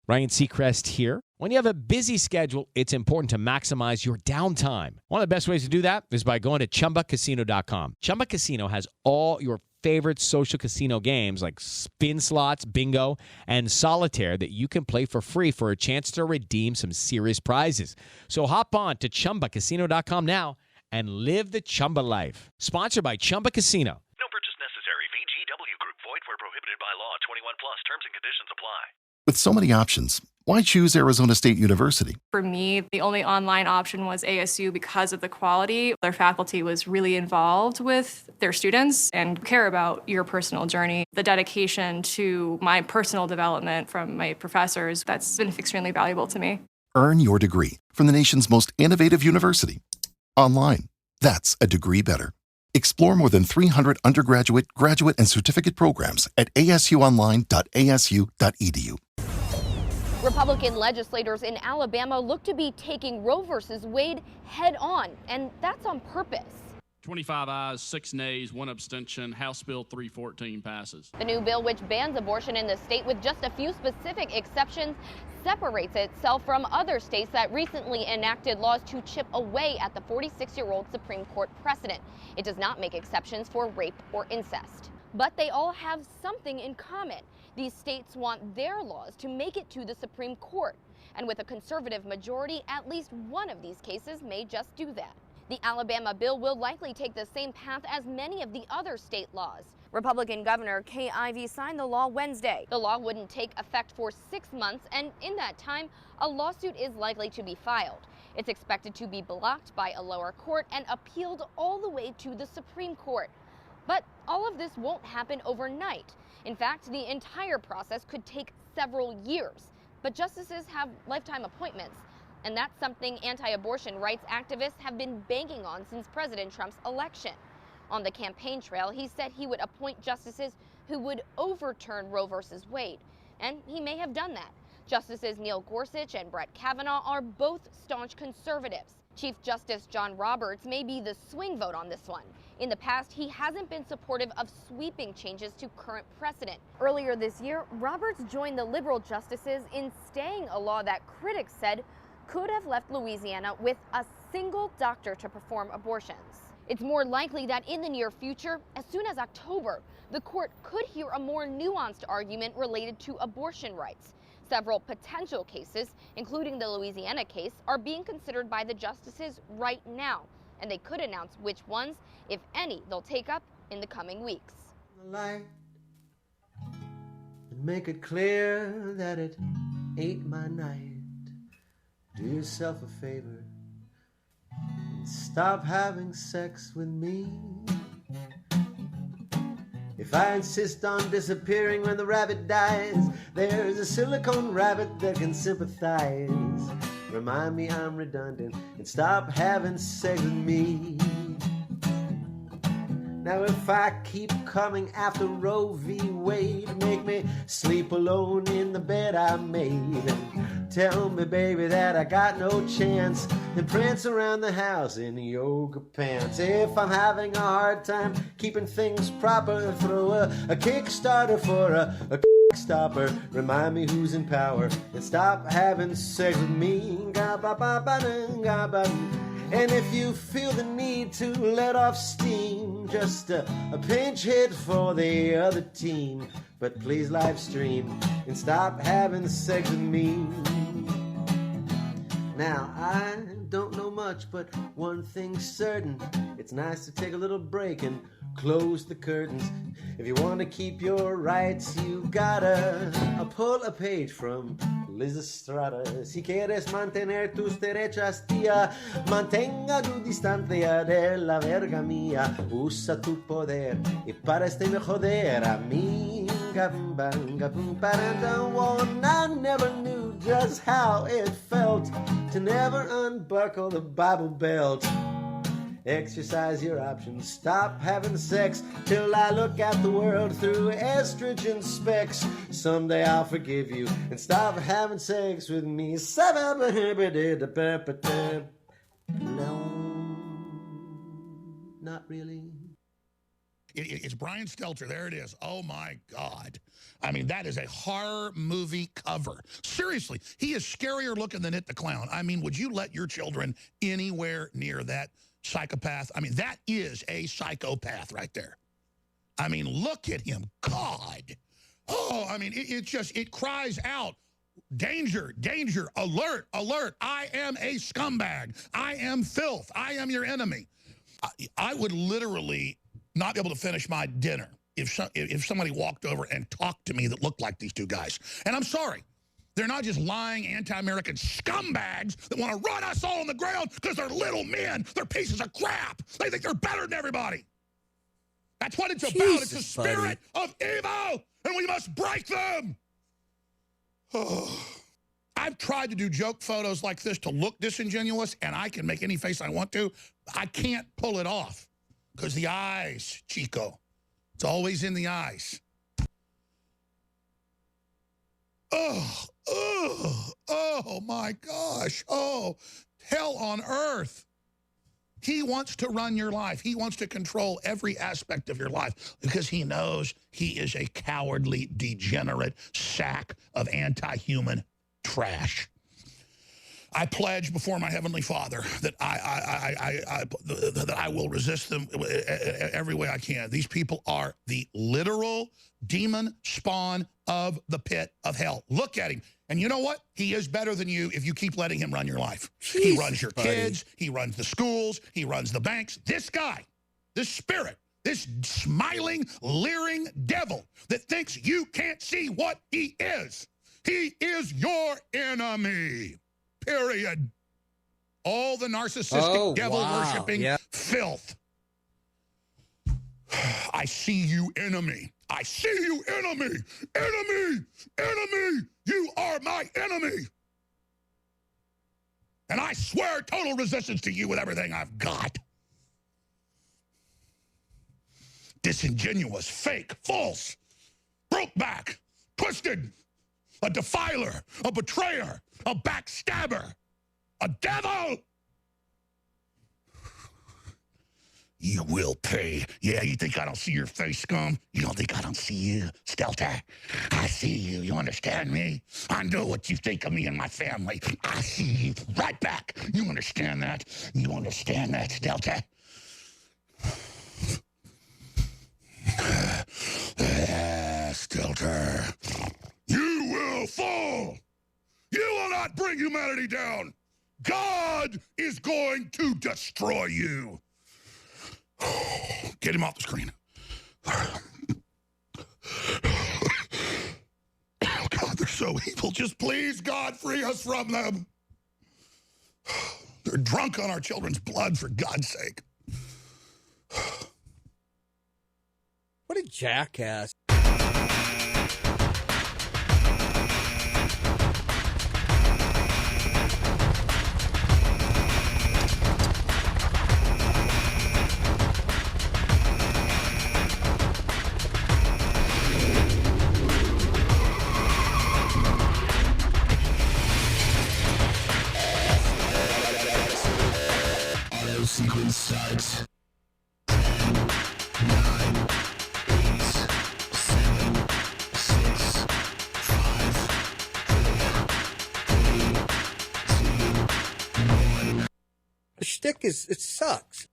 Ryan Seacrest here. When you have a busy schedule, it's important to maximize your downtime. One of the best ways to do that is by going to ChumbaCasino.com. Chumba Casino has all your favorite social casino games like spin slots, bingo, and solitaire that you can play for free for a chance to redeem some serious prizes. So hop on to ChumbaCasino.com now and live the Chumba life. Sponsored by Chumba Casino. No purchase necessary. VGW Group. Void where prohibited by law. 21 plus. Terms and conditions apply. With so many options, why choose Arizona State University? For me, the only online option was ASU because of the quality. Their faculty was really involved with their students and care about your personal journey. The dedication to my personal development from my professors, that's been extremely valuable to me. Earn your degree from the nation's most innovative university. Online. That's a degree better. Explore more than 300 undergraduate, graduate, and certificate programs at asuonline.asu.edu. Republican legislators in Alabama look to be taking Roe versus Wade head on, and that's on purpose. 25 ayes, 6 nays, 1 abstention. House Bill 314 passes. The new bill, which bans abortion in the state with just a few specific exceptions, separates itself from other states that recently enacted laws to chip away at the 46-year-old Supreme Court precedent. It does not make exceptions for rape or incest. But they all have something in common. These states want their laws to make it to the Supreme Court. And with a conservative majority, at least one of these cases may just do that. The Alabama bill will likely take the same path as many of the other state laws. Republican Governor Kay Ivey signed the law Wednesday. The law wouldn't take effect for 6 months, and in that time, a lawsuit is likely to be filed. It's expected to be blocked by a lower court and appealed all the way to the Supreme Court. But all of this won't happen overnight. In fact, the entire process could take several years. But justices have lifetime appointments, and that's something anti-abortion rights activists have been banking on since President Trump's election. On the campaign trail, he said he would appoint justices who would overturn Roe versus Wade, and he may have done that. Justices Neil Gorsuch and Brett Kavanaugh are both staunch conservatives. Chief Justice John Roberts may be the swing vote on this one. In the past, he hasn't been supportive of sweeping changes to current precedent. Earlier this year, Roberts joined the liberal justices in staying a law that critics said could have left Louisiana with a single doctor to perform abortions. It's more likely that in the near future, as soon as October, the court could hear a more nuanced argument related to abortion rights. Several potential cases, including the Louisiana case, are being considered by the justices right now, and they could announce which ones, if any, they'll take up in the coming weeks. Light and make it clear that it ain't my night. Do yourself a favor and stop having sex with me. If I insist on disappearing when the rabbit dies, there's a silicone rabbit that can sympathize. Remind me I'm redundant and stop having sex with me. Now if I keep coming after Roe v. Wade, make me sleep alone in the bed I made. And tell me, baby, that I got no chance, and prance around the house in yoga pants. If I'm having a hard time keeping things proper, throw a Kickstarter for a stopper. Remind me who's in power and stop having sex with me. And if you feel the need to let off steam, just a pinch hit for the other team. But please live stream and stop having sex with me. Now, I don't know much, but one thing's certain. It's nice to take a little break and close the curtains. If you want to keep your rights, you gotta pull a page from Liz Estrada. Si quieres mantener tus derechas, tía, mantenga tu distancia de la verga mía. Usa tu poder y para este me joder a mí. I never knew just how it felt to never unbuckle the Bible belt. Exercise your options, stop having sex till I look at the world through estrogen specs. Someday I'll forgive you and stop having sex with me. No, not really. It's Brian Stelter. There it is. Oh, my God. I mean, that is a horror movie cover. Seriously, he is scarier looking than It the Clown. I mean, would you let your children anywhere near that psychopath? I mean, that is a psychopath right there. I mean, look at him. God. Oh, I mean, it cries out, danger, danger, alert, alert. I am a scumbag. I am filth. I am your enemy. I would literally not be able to finish my dinner if somebody walked over and talked to me that looked like these two guys. And I'm sorry. They're not just lying anti-American scumbags that want to run us all on the ground because they're little men. They're pieces of crap. They think they're better than everybody. That's what it's about. It's the spirit of evil, and we must break them. Oh. I've tried to do joke photos like this to look disingenuous, and I can make any face I want to. I can't pull it off because the eyes, Chico. It's always in the eyes. Oh, my gosh. Oh, hell on earth. He wants to run your life. He wants to control every aspect of your life because he knows he is a cowardly, degenerate sack of anti-human trash. I pledge before my Heavenly Father that I will resist them every way I can. These people are the literal demon spawn of the pit of hell. Look at him. And you know what? He is better than you if you keep letting him run your life. Jesus, he runs your kids. He runs the schools. He runs the banks. This guy, this spirit, this smiling, leering devil that thinks you can't see what he is your enemy. Period. All the narcissistic, devil-worshipping filth. I see you, enemy. I see you, enemy. Enemy. Enemy. You are my enemy. And I swear total resistance to you with everything I've got. Disingenuous, fake, false, broke back, twisted, a defiler, a betrayer, a backstabber, a devil. You will pay. Yeah, you think I don't see your face, scum? You don't think I don't see you, Stelter? I see you. You understand me? I know what you think of me and my family. I see you right back. You understand that? You understand that, Stelter? Stelter. You will fall. You will not bring humanity down. God is going to destroy you. Get him off the screen. Oh, God, they're so evil. Just please, God, free us from them. They're drunk on our children's blood, for God's sake. What a jackass. Sequence starts. 10, 9, 8, 7, 6, 5, 4, 3, 2, 1. The shtick it sucks.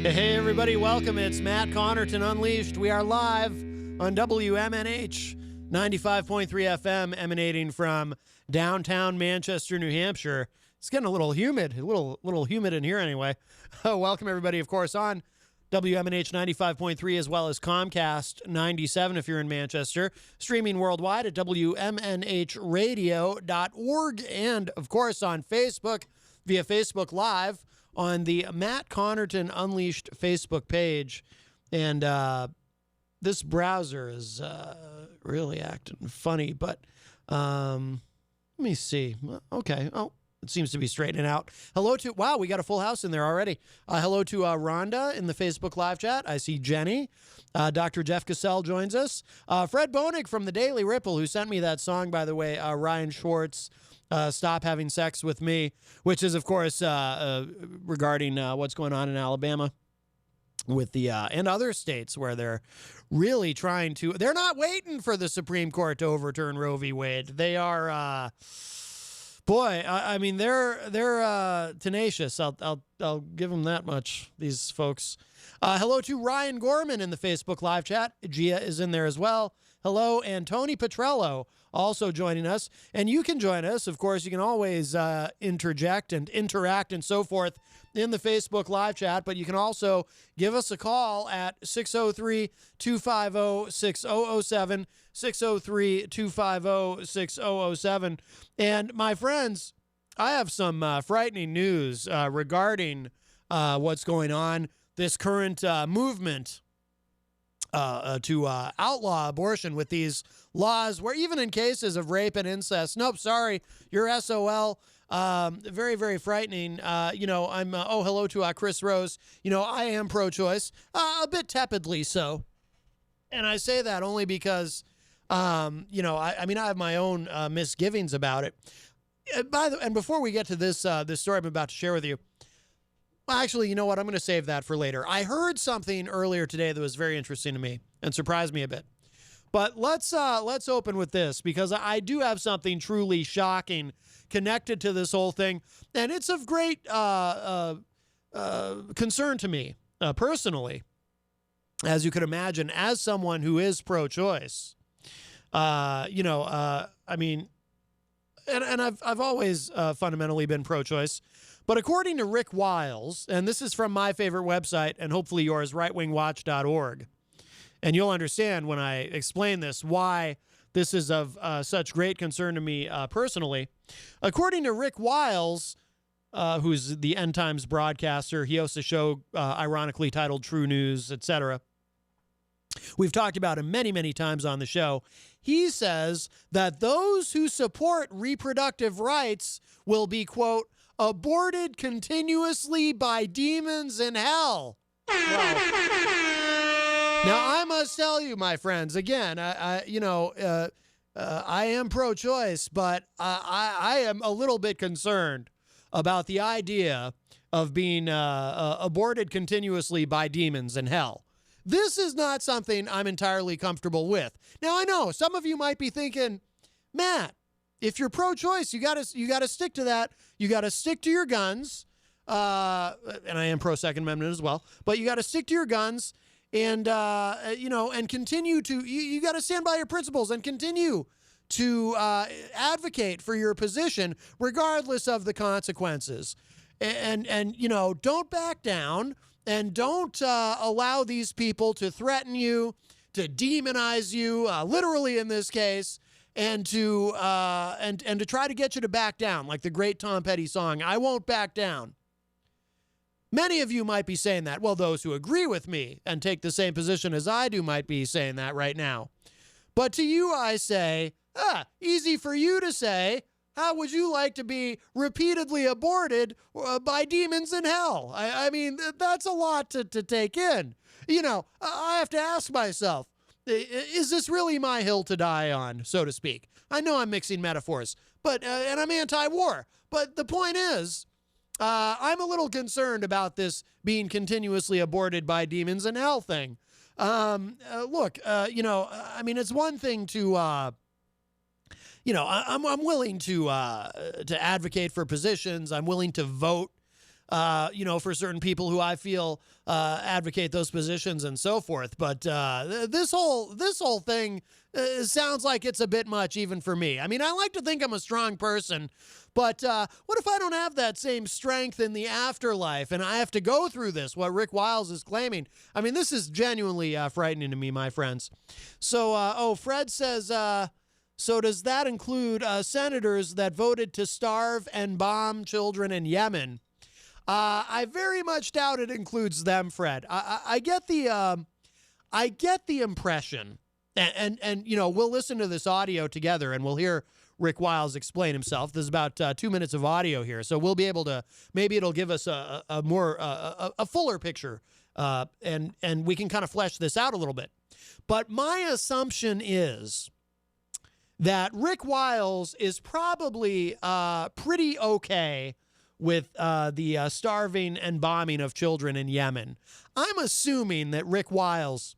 Hey, everybody, welcome. It's Matt Connarton Unleashed. We are live on WMNH 95.3 FM, emanating from downtown Manchester, New Hampshire. It's getting a little humid, a little humid in here anyway. Welcome, everybody, of course, on WMNH 95.3 as well as Comcast 97 if you're in Manchester. Streaming worldwide at WMNHradio.org and, of course, on Facebook via Facebook Live on the Matt Connarton Unleashed Facebook page, and this browser is really acting funny, but let me see. Okay. Oh, it seems to be straightening out. Hello to, wow, we got a full house in there already. Hello to Rhonda in the Facebook live chat. I see Jenny. Dr. Jeff Cassell joins us. Fred Bonig from the Daily Ripple, who sent me that song, by the way, Ryan Schwartz, Stop Having Sex With Me, which is, of course, regarding what's going on in Alabama with the and other states where they're really trying to, they're not waiting for the Supreme Court to overturn Roe v. Wade. They are, boy, I mean, they're tenacious. I'll give them that much, these folks. Hello to Ryan Gorman in the Facebook live chat. Gia is in there as well. Hello, and Tony Petrello also joining us. And you can join us. Of course, you can always interject and interact and so forth in the Facebook live chat, but you can also give us a call at 603-250-6007, 603-250-6007. And my friends, I have some frightening news regarding what's going on, this current movement to outlaw abortion with these laws where even in cases of rape and incest, nope, sorry, you're SOL. Very, very frightening. I'm, hello to Chris Rose. I am pro-choice, a bit tepidly so. And I say that only because, I have my own misgivings about it. And before we get to this story I'm about to share with you, well, actually, you know what? I'm going to save that for later. I heard something earlier today that was very interesting to me and surprised me a bit. But let's open with this, because I do have something truly shocking connected to this whole thing, and it's of great concern to me personally, as you could imagine, as someone who is pro-choice. And I've always fundamentally been pro-choice. But according to Rick Wiles, and this is from my favorite website, and hopefully yours, rightwingwatch.org, and you'll understand when I explain this why this is of such great concern to me personally. According to Rick Wiles, who's the End Times broadcaster, he hosts a show ironically titled True News, etc. We've talked about him many, many times on the show. He says that those who support reproductive rights will be, quote, aborted continuously by demons in hell. Well, now, I must tell you, my friends, again, I am pro-choice, but I am a little bit concerned about the idea of being aborted continuously by demons in hell. This is not something I'm entirely comfortable with. Now, I know some of you might be thinking, Matt, if you're pro-choice, you gotta stick to that. You gotta stick to your guns. And I am pro-Second Amendment as well. But you gotta stick to your guns and and continue to. You gotta stand by your principles and continue to advocate for your position regardless of the consequences. And don't back down, and don't allow these people to threaten you, to demonize you, literally in this case. And to try to get you to back down, like the great Tom Petty song, I Won't Back Down. Many of you might be saying that. Well, those who agree with me and take the same position as I do might be saying that right now. But to you, I say, easy for you to say, how would you like to be repeatedly aborted by demons in hell? I mean, that's a lot to take in. I have to ask myself, is this really my hill to die on, so to speak? I know I'm mixing metaphors, but and I'm anti-war. But the point is, I'm a little concerned about this being continuously aborted by demons in hell thing. Look, it's one thing to, I'm willing to advocate for positions. I'm willing to vote, for certain people who I feel advocate those positions and so forth. But this whole thing sounds like it's a bit much even for me. I mean, I like to think I'm a strong person, but what if I don't have that same strength in the afterlife and I have to go through this, what Rick Wiles is claiming? I mean, this is genuinely frightening to me, my friends. So, Fred says, so does that include senators that voted to starve and bomb children in Yemen? I very much doubt it includes them, Fred. I get the impression, and we'll listen to this audio together, and we'll hear Rick Wiles explain himself. There's about 2 minutes of audio here, so we'll be able to, maybe it'll give us a more a fuller picture, and we can kind of flesh this out a little bit. But my assumption is that Rick Wiles is probably pretty okay with the starving and bombing of children in Yemen. I'm assuming that Rick Wiles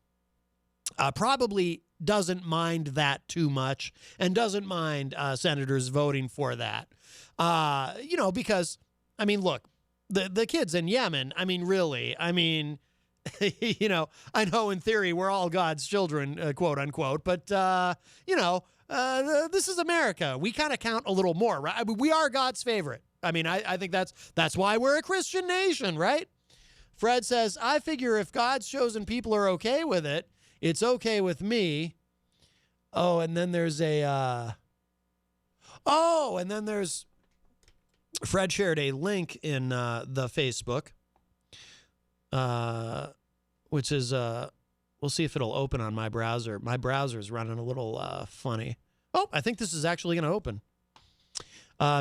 probably doesn't mind that too much and doesn't mind senators voting for that. Because, I mean, look, the kids in Yemen, I mean, really, I mean, I know in theory we're all God's children, quote unquote, but, this is America. We kind of count a little more, right? I mean, we are God's favorite. I mean, I think that's why we're a Christian nation, right? Fred says, I figure if God's chosen people are okay with it, it's okay with me. Oh, and then there's Fred shared a link in the Facebook, which is, we'll see if it'll open on my browser. My browser's running a little funny. Oh, I think this is actually going to open.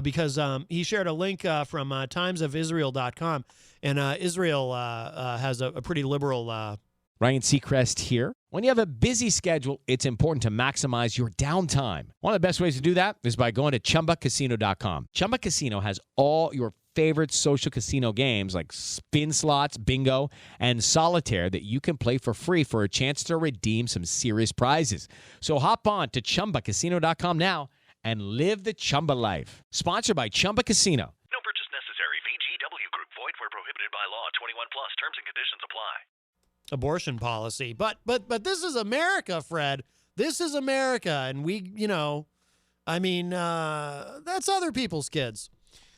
Because he shared a link from timesofisrael.com, and Israel has a pretty liberal... Ryan Seacrest here. When you have a busy schedule, it's important to maximize your downtime. One of the best ways to do that is by going to ChumbaCasino.com. Chumba Casino has all your favorite social casino games like spin slots, bingo, and solitaire that you can play for free for a chance to redeem some serious prizes. So hop on to ChumbaCasino.com now and live the Chumba life. Sponsored by Chumba Casino. No purchase necessary. VGW Group. Void where prohibited by law. 21 plus. Terms and conditions apply. Abortion policy. But this is America, Fred. This is America. And we, that's other people's kids.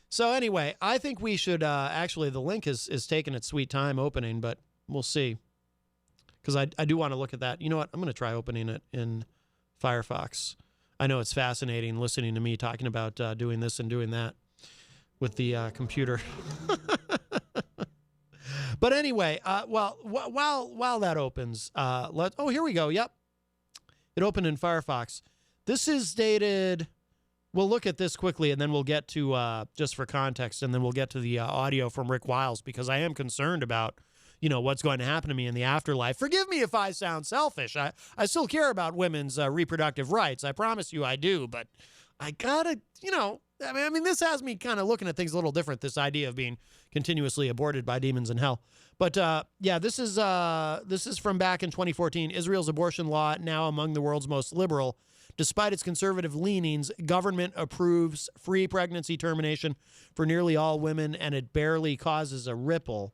So anyway, I think we should, actually, the link is taking its sweet time opening, but we'll see. Because I do want to look at that. You know what? I'm going to try opening it in Firefox. I know it's fascinating listening to me talking about doing this and doing that with the computer. But anyway, while that opens, here we go. Yep. It opened in Firefox. This is dated, we'll look at this quickly, and then we'll get to, just for context, and then we'll get to the audio from Rick Wiles, because I am concerned about, what's going to happen to me in the afterlife. Forgive me if I sound selfish. I still care about women's reproductive rights. I promise you I do, but I gotta, this has me kind of looking at things a little different, this idea of being continuously aborted by demons in hell. But this is from back in 2014. Israel's abortion law, now among the world's most liberal. Despite its conservative leanings, government approves free pregnancy termination for nearly all women, and it barely causes a ripple.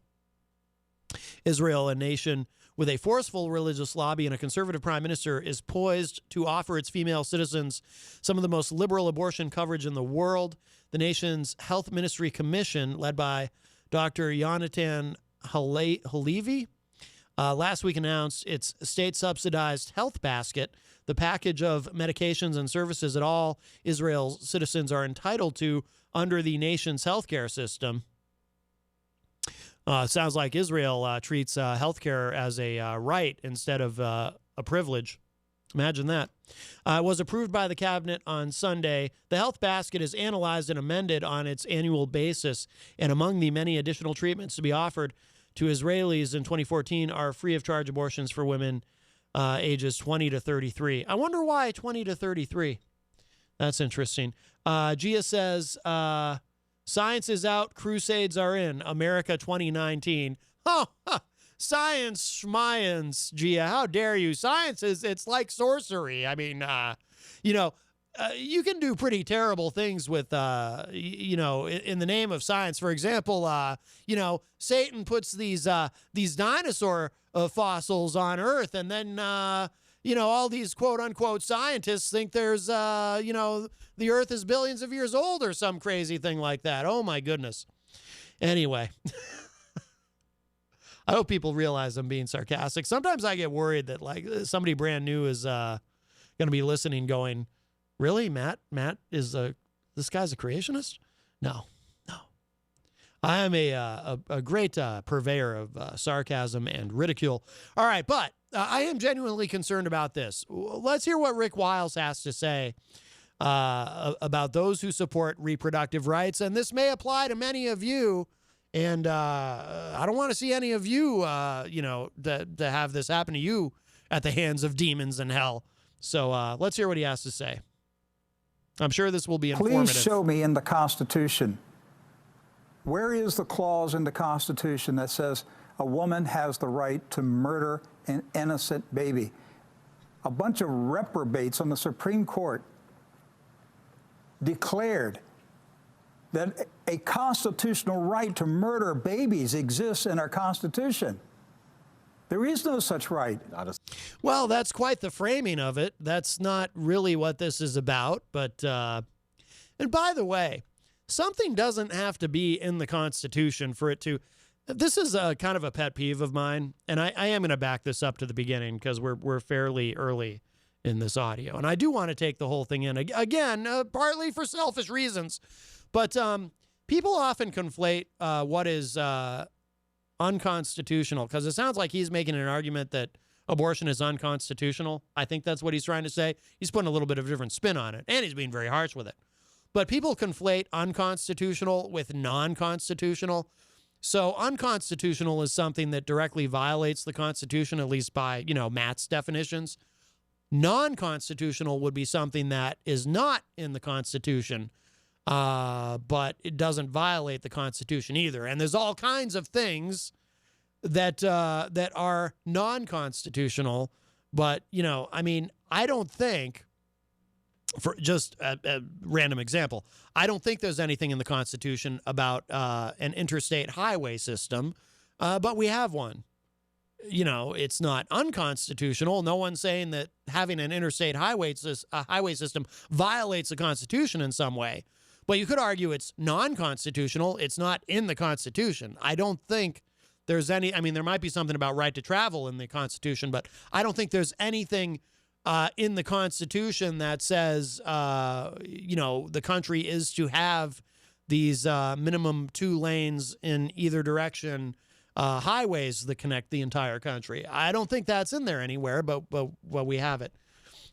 Israel, a nation with a forceful religious lobby and a conservative prime minister, is poised to offer its female citizens some of the most liberal abortion coverage in the world. The nation's Health Ministry Commission, led by Dr. Yonatan Halevi, last week announced its state-subsidized health basket, the package of medications and services that all Israel citizens are entitled to under the nation's healthcare system. Sounds like Israel treats healthcare as a right instead of a privilege. Imagine that. It was approved by the cabinet on Sunday. The health basket is analyzed and amended on its annual basis, and among the many additional treatments to be offered to Israelis in 2014 are free-of-charge abortions for women ages 20 to 33. I wonder why 20 to 33. That's interesting. Gia says... Science is out, crusades are in. America 2019. Oh, science schmience, Gia. How dare you? Science it's like sorcery. I mean, you can do pretty terrible things with, in the name of science. For example, Satan puts these dinosaur fossils on Earth, and then, all these quote-unquote scientists think there's, the Earth is billions of years old or some crazy thing like that. Oh, my goodness. Anyway, I hope people realize I'm being sarcastic. Sometimes I get worried that, somebody brand new is going to be listening going, really, Matt is this guy's a creationist? No. I am a great purveyor of sarcasm and ridicule. All right, but I am genuinely concerned about this. Let's hear what Rick Wiles has to say about those who support reproductive rights. And this may apply to many of you. And I don't want to see any of you, to have this happen to you at the hands of demons in hell. So let's hear what he has to say. I'm sure this will be informative. Please show me in the Constitution, where is the clause in the Constitution that says a woman has the right to murder an innocent baby? A bunch of reprobates on the Supreme Court declared that a constitutional right to murder babies exists in our Constitution. There is no such right. Well, that's quite the framing of it. That's not really what this is about. But, and by the way, something doesn't have to be in the Constitution for it to. This is a kind of a pet peeve of mine, and I am going to back this up to the beginning because we're fairly early in this audio, and I do want to take the whole thing in again, partly for selfish reasons. But people often conflate what is unconstitutional, because it sounds like he's making an argument that abortion is unconstitutional. I think that's what he's trying to say. He's putting a little bit of a different spin on it, and he's being very harsh with it. But people conflate unconstitutional with non-constitutional. So unconstitutional is something that directly violates the Constitution, at least by, Matt's definitions. Non-constitutional would be something that is not in the Constitution, but it doesn't violate the Constitution either. And there's all kinds of things that are non-constitutional. But, I don't think, for just a random example, I don't think there's anything in the Constitution about an interstate highway system, but we have one. It's not unconstitutional. No one's saying that having an interstate highway system violates the Constitution in some way. But you could argue it's non-constitutional. It's not in the Constitution. I don't think there's any. There might be something about right to travel in the Constitution, but I don't think there's anything in the Constitution that says, the country is to have these minimum 2 lanes in either direction highways that connect the entire country. I don't think that's in there anywhere, but we have it.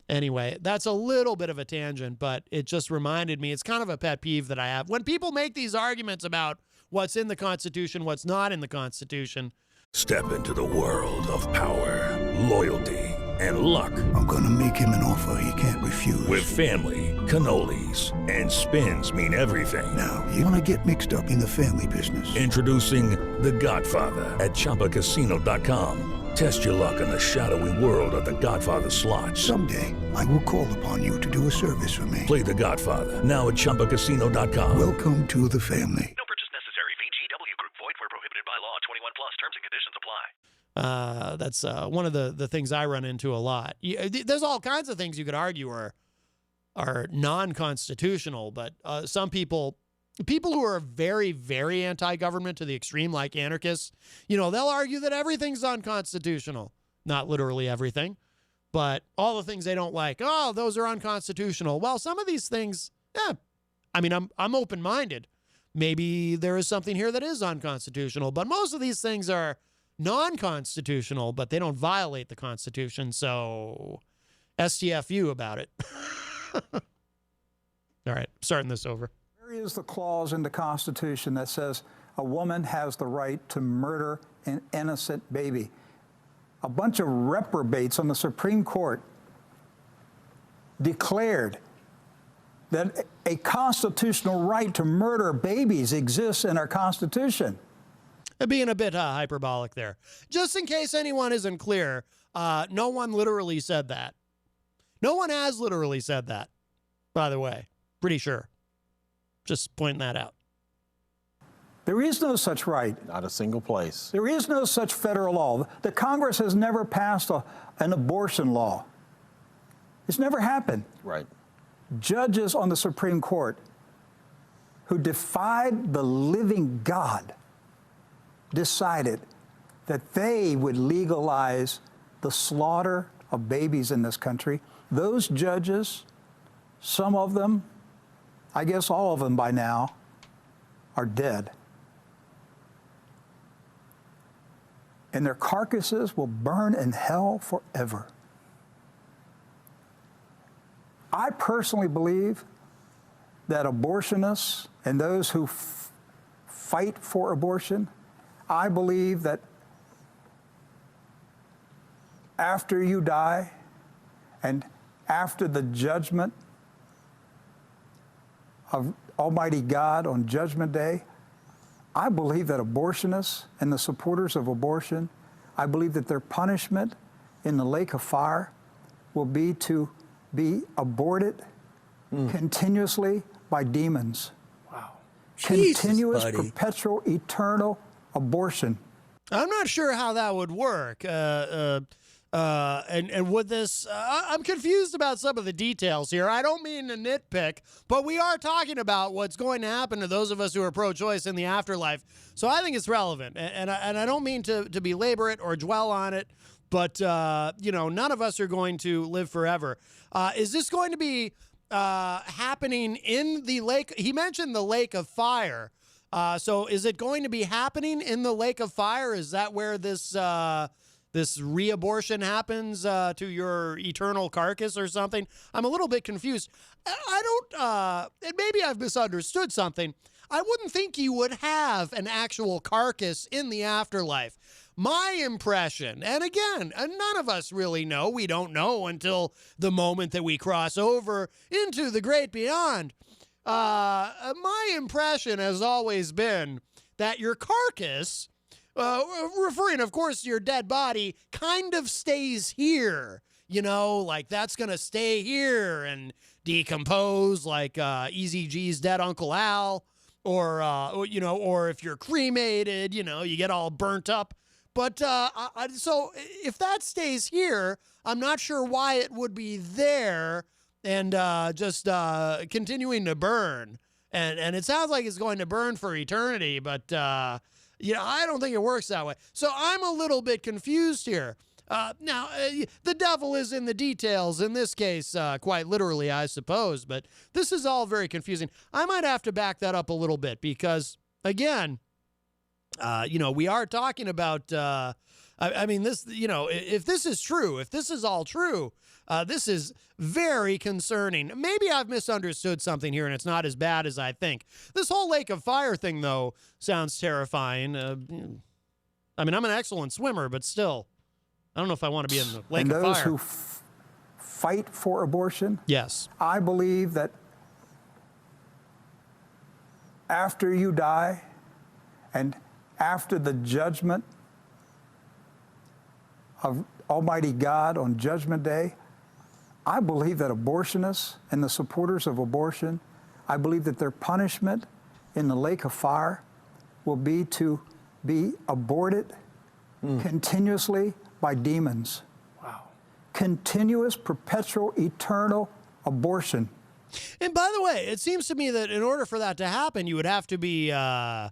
Anyway, that's a little bit of a tangent, but it just reminded me, it's kind of a pet peeve that I have. When people make these arguments about what's in the Constitution, what's not in the Constitution. Step into the world of power, loyalty, and luck. I'm gonna make him an offer he can't refuse. With family, cannolis, and spins mean everything. Now, you wanna get mixed up in the family business. Introducing The Godfather at ChumbaCasino.com. Test your luck in the shadowy world of The Godfather slot. Someday, I will call upon you to do a service for me. Play The Godfather now at ChumbaCasino.com. Welcome to the family. No purchase necessary. VGW Group. Void where prohibited by law. 21 plus. Terms and conditions apply. That's one of the things I run into a lot. There's all kinds of things you could argue are non-constitutional, but some people who are very, very anti-government to the extreme, like anarchists, they'll argue that everything's unconstitutional. Not literally everything, but all the things they don't like. Oh, those are unconstitutional. Well, some of these things, I'm open-minded. Maybe there is something here that is unconstitutional, but most of these things are non-constitutional, but they don't violate the Constitution, so STFU about it. All right, starting this over. Where is the clause in the Constitution that says a woman has the right to murder an innocent baby? A bunch of reprobates on the Supreme Court declared that a constitutional right to murder babies exists in our Constitution. Being a bit hyperbolic there. Just in case anyone isn't clear, no one literally said that. No one has literally said that, by the way. Pretty sure. Just pointing that out. There is no such right. Not a single place. There is no such federal law. The Congress has never passed an abortion law. It's never happened. Right. Judges on the Supreme Court who defied the living God decided that they would legalize the slaughter of babies in this country. Those judges, some of them, I guess all of them by now, are dead. and their carcasses will burn in hell forever. I personally believe that abortionists and those who fight for abortion, I believe that after you die and after the judgment of Almighty God on Judgment Day, I believe that abortionists and the supporters of abortion, I believe that their punishment in the lake of fire will be to be aborted continuously by demons. Wow. Continuous, Jesus, perpetual, eternal abortion. I'm not sure how that would work. And would this, I'm confused about some of the details here. I don't mean to nitpick, but we are talking about what's going to happen to those of us who are pro-choice in the afterlife. So I think it's relevant. And I don't mean to belabor it or dwell on it, but, none of us are going to live forever. Is this going to be happening in the lake? He mentioned the lake of fire. So is it going to be happening in the lake of fire? Is that where this re-abortion happens to your eternal carcass or something? I'm a little bit confused. And maybe I've misunderstood something. I wouldn't think you would have an actual carcass in the afterlife. My impression, and again, none of us really know. We don't know until the moment that we cross over into the great beyond. My impression has always been that your carcass, referring, of course, to your dead body, kind of stays here. Like that's going to stay here and decompose like Easy G's dead Uncle Al, or if you're cremated, you get all burnt up. But so if that stays here, I'm not sure why it would be there and just continuing to burn. And it sounds like it's going to burn for eternity, but I don't think it works that way. So I'm a little bit confused here. Now, the devil is in the details in this case, quite literally, I suppose. But this is all very confusing. I might have to back that up a little bit because, again, we are talking about, this, if this is true, if this is all true, this is very concerning. Maybe I've misunderstood something here and it's not as bad as I think. This whole lake of fire thing, though, sounds terrifying. I'm an excellent swimmer, but still, I don't know if I want to be in the lake of fire. And those who fight for abortion, yes, I believe that after you die and after the judgment of Almighty God on Judgment Day, I believe that abortionists and the supporters of abortion, I believe that their punishment in the lake of fire will be to be aborted continuously by demons. Wow. Continuous, perpetual, eternal abortion. And by the way, it seems to me that in order for that to happen, you would have to be born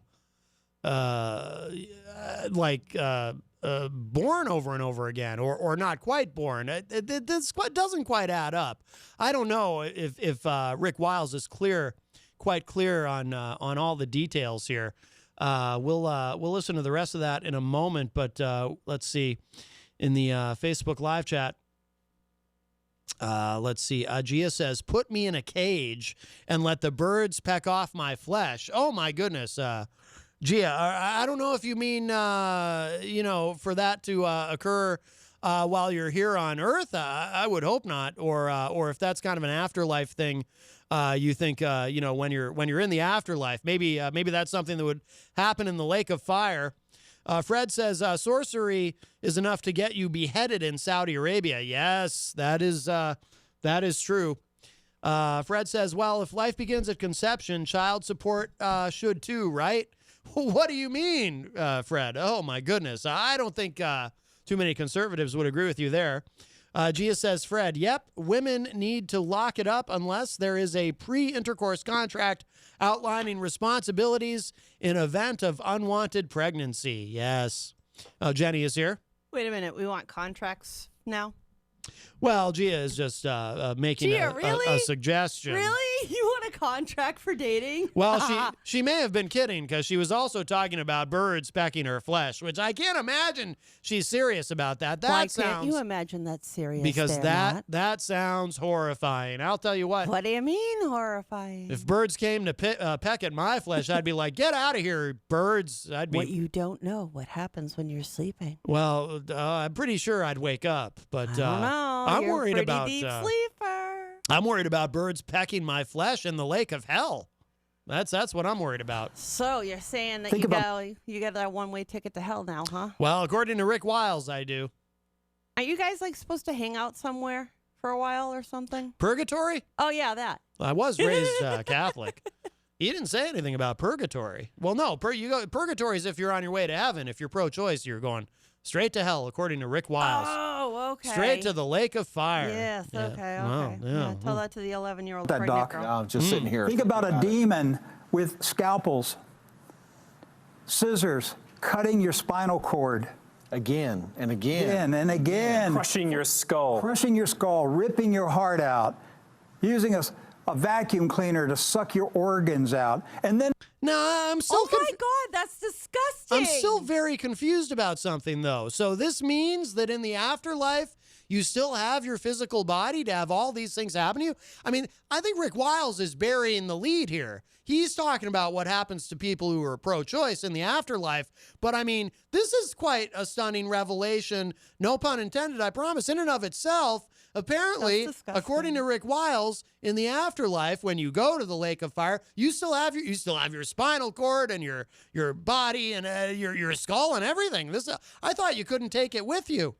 over and over again, or not quite born. This doesn't quite add up. I don't know if Rick Wiles is quite clear on all the details here. We'll listen to the rest of that in a moment, but let's see. In the Facebook live chat, let's see. Gia says, "Put me in a cage and let the birds peck off my flesh." Oh my goodness. Gia, I don't know if you mean, for that to occur while you're here on Earth. I would hope not, or if that's kind of an afterlife thing. You think, when you're in the afterlife, maybe that's something that would happen in the lake of fire. Fred says sorcery is enough to get you beheaded in Saudi Arabia. Yes, that is true. Fred says, well, if life begins at conception, child support should too, right? What do you mean, Fred? Oh, my goodness. I don't think too many conservatives would agree with you there. Gia says, Fred, yep, women need to lock it up unless there is a pre-intercourse contract outlining responsibilities in event of unwanted pregnancy. Yes. Jenny is here. Wait a minute. We want contracts now? Well, Gia is just making a suggestion. Really? You want a contract for dating? Well, she may have been kidding because she was also talking about birds pecking her flesh, which I can't imagine she's serious about that. Why can't you imagine that's serious? Because Matt? that sounds horrifying. I'll tell you what. What do you mean horrifying? If birds came to peck at my flesh, I'd be like, get out of here, birds. What you don't know, what happens when you're sleeping. Well, I'm pretty sure I'd wake up, but I don't know. I'm You're worried a pretty about deep sleeper. I'm worried about birds pecking my flesh in the lake of hell. That's what I'm worried about. So you're saying that you got that one-way ticket to hell now, huh? Well, according to Rick Wiles, I do. Are you guys like supposed to hang out somewhere for a while or something? Purgatory? Oh yeah, that. I was raised Catholic. He didn't say anything about purgatory. Well, no, purgatory is if you're on your way to heaven. If you're pro-choice, you're going straight to hell, according to Rick Wiles. Oh, okay. Straight to the lake of fire. Yes, Yeah. okay. Wow, yeah. Tell that to the 11-year-old That pregnant doc. girl. I'm just sitting here. Think about a demon with scalpels, scissors, cutting your spinal cord. Again and again. Again and again. Crushing your skull. Crushing your skull, ripping your heart out, using a vacuum cleaner to suck your organs out. And then... No, I'm still... Oh, my God, that's disgusting. I'm still very confused about something, though. So this means that in the afterlife, you still have your physical body to have all these things happen to you? I mean, I think Rick Wiles is burying the lead here. He's talking about what happens to people who are pro-choice in the afterlife. But, I mean, this is quite a stunning revelation, no pun intended, I promise, in and of itself. Apparently, according to Rick Wiles, in the afterlife, when you go to the lake of fire, you still have your spinal cord and your body and your skull and everything. I thought you couldn't take it with you.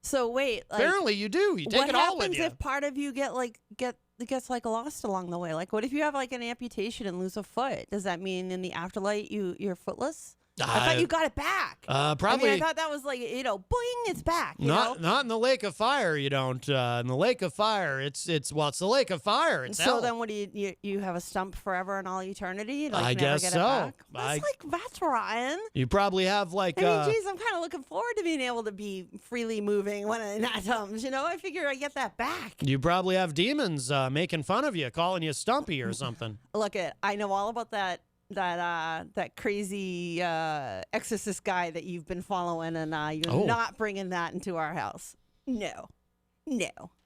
So wait, apparently you do. You take it all with you. What happens if part of you gets lost along the way? Like, what if you have like an amputation and lose a foot? Does that mean in the afterlife you're footless? I thought you got it back. Probably. I mean, I thought that was like, boing, it's back. Not in the lake of fire. You don't. In the lake of fire, it's the lake of fire. It's so hell. then, what do you have a stump forever and all eternity? Like, I never guess get so. It back? That's rotten. You probably have like. I mean, geez, I'm kind of looking forward to being able to be freely moving when that comes. I figure I get that back. You probably have demons making fun of you, calling you Stumpy or something. Look, I know all about that crazy exorcist guy that you've been following, and you're not bringing that into our house. No.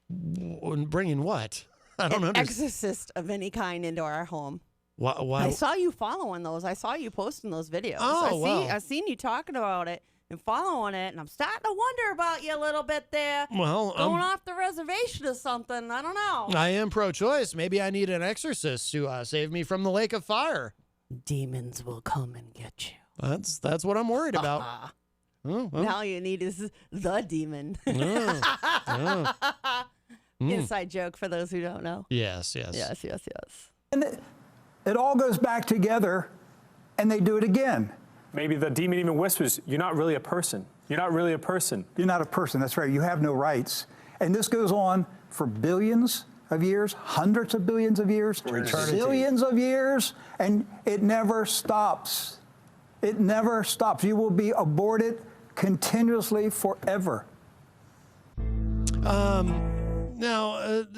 Bringing what? I don't understand. Exorcist of any kind into our home. Why? I saw you following those. I saw you posting those videos. I've seen you talking about it and following it, and I'm starting to wonder about you a little bit there. Well, going off the reservation or something. I don't know. I am pro-choice. Maybe I need an exorcist to save me from the lake of fire. Demons will come and get you. That's what I'm worried about. Now all you need is the demon. Inside joke for those who don't know. Yes. And it all goes back together, and they do it again. Maybe the demon even whispers, "You're not really a person. You're not really a person. You're not a person. That's right. You have no rights." And this goes on for billions of years, hundreds of billions of years, billions of years, and it never stops. It never stops. You will be aborted continuously forever.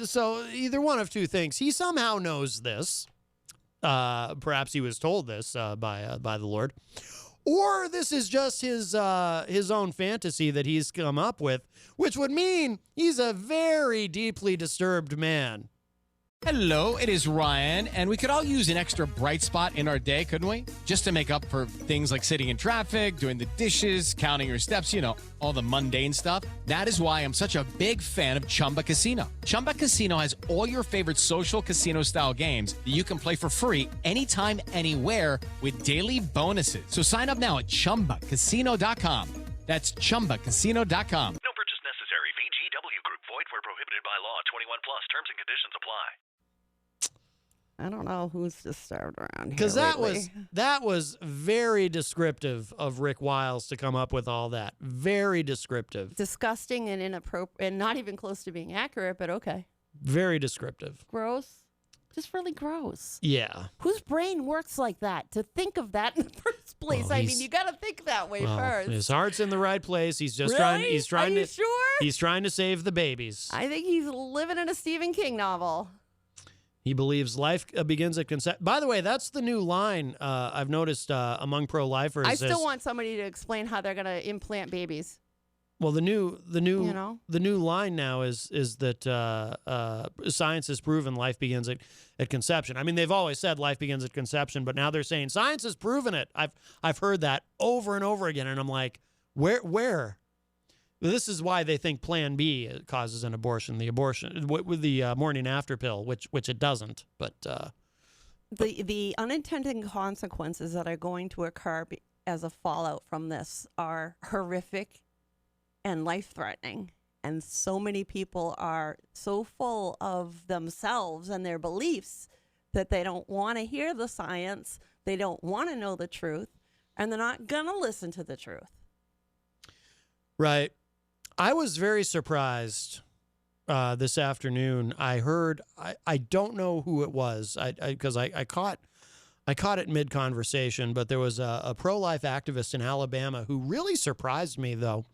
So either one of two things. He somehow knows this. Perhaps he was told this by the Lord. Or this is just his own fantasy that he's come up with, which would mean he's a very deeply disturbed man. Hello, it is Ryan, and we could all use an extra bright spot in our day, couldn't we? Just to make up for things like sitting in traffic, doing the dishes, counting your steps, all the mundane stuff. That is why I'm such a big fan of Chumba Casino. Chumba Casino has all your favorite social casino-style games that you can play for free anytime, anywhere with daily bonuses. So sign up now at ChumbaCasino.com. That's ChumbaCasino.com. No purchase necessary. VGW Group. Void where prohibited by law. 21 plus. Terms and conditions apply. I don't know who's disturbed around here. Because that was very descriptive of Rick Wiles to come up with all that. Very descriptive. Disgusting and inappropriate, and not even close to being accurate, but okay. Very descriptive. Gross. Just really gross. Yeah. Whose brain works like that to think of that in the first place? Well, I mean, you got to think that way first. His heart's in the right place. He's just really? He's trying Are to. you sure? He's trying to save the babies. I think he's living in a Stephen King novel. He believes life begins at conception. By the way, that's the new line I've noticed among pro-lifers. I still want somebody to explain how they're going to implant babies. Well, the new line now is that science has proven life begins at conception. I mean, they've always said life begins at conception, but now they're saying science has proven it. I've heard that over and over again, and I'm like, where? This is why they think Plan B causes an abortion. The abortion with the morning after pill, which it doesn't. But the unintended consequences that are going to occur as a fallout from this are horrific and life-threatening. And so many people are so full of themselves and their beliefs that they don't want to hear the science, they don't want to know the truth, and they're not going to listen to the truth. Right. I was very surprised this afternoon. I heard, I don't know who it was, because I caught it mid-conversation, but there was a pro-life activist in Alabama who really surprised me, though.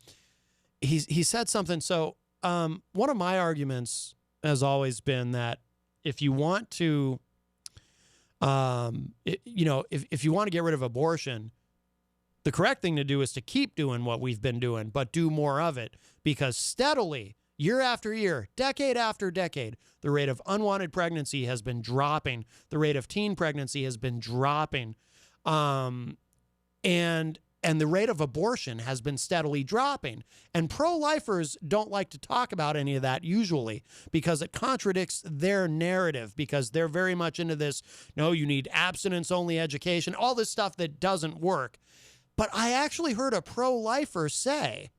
He said something. So one of my arguments has always been that if you want to, if you want to get rid of abortion, the correct thing to do is to keep doing what we've been doing, but do more of it, because steadily, year after year, decade after decade, the rate of unwanted pregnancy has been dropping. The rate of teen pregnancy has been dropping. And the rate of abortion has been steadily dropping. And pro-lifers don't like to talk about any of that usually because it contradicts their narrative, because they're very much into this, no, you need abstinence-only education, all this stuff that doesn't work. But I actually heard a pro-lifer say,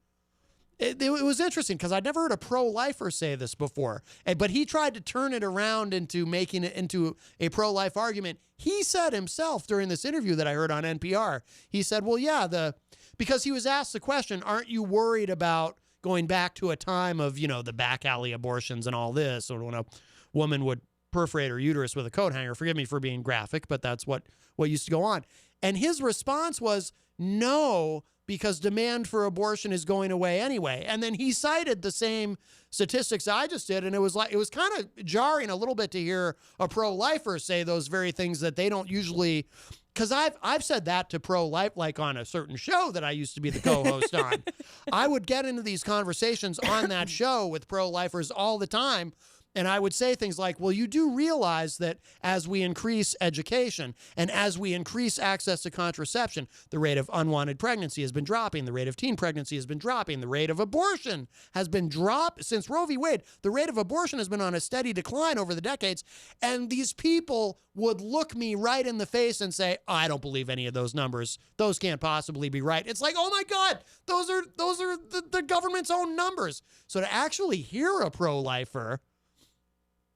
it was interesting because I'd never heard a pro-lifer say this before, but he tried to turn it around into making it into a pro-life argument. He said himself during this interview that I heard on NPR, he said, well, yeah, because he was asked the question, aren't you worried about going back to a time of, the back alley abortions and all this, or when a woman would perforate her uterus with a coat hanger? Forgive me for being graphic, but that's what used to go on. And his response was, no, because demand for abortion is going away anyway. And then he cited the same statistics I just did, and it was kind of jarring a little bit to hear a pro-lifer say those very things that they don't usually, because I've said that to pro-life, like on a certain show that I used to be the co-host on. I would get into these conversations on that show with pro-lifers all the time, and I would say things like, well, you do realize that as we increase education and as we increase access to contraception, the rate of unwanted pregnancy has been dropping. The rate of teen pregnancy has been dropping. The rate of abortion has been dropped. Since Roe v. Wade, the rate of abortion has been on a steady decline over the decades. And these people would look me right in the face and say, I don't believe any of those numbers. Those can't possibly be right. It's like, oh my God, those are the government's own numbers. So to actually hear a pro-lifer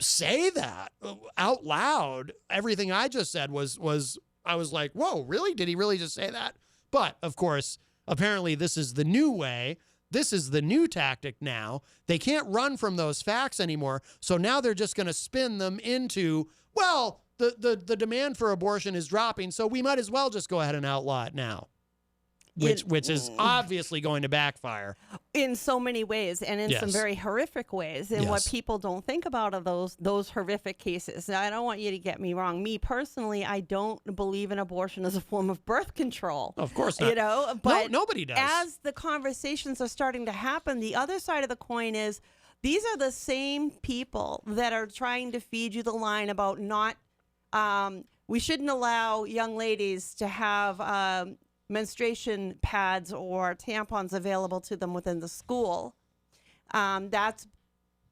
say that out loud, everything I just said was I was like, whoa, really? Did he really just say that? But of course, apparently this is the new way. This is the new tactic now. They can't run from those facts anymore. So now they're just going to spin them into, well, the demand for abortion is dropping, so we might as well just go ahead and outlaw it now. Which is obviously going to backfire. In so many ways, and in Yes. some very horrific ways. And what Yes. people don't think about are those horrific cases. Now, I don't want you to get me wrong. Me personally, I don't believe in abortion as a form of birth control. Of course not. But nobody does. As the conversations are starting to happen, the other side of the coin is these are the same people that are trying to feed you the line about not, we shouldn't allow young ladies to have menstruation pads or tampons available to them within the school. That's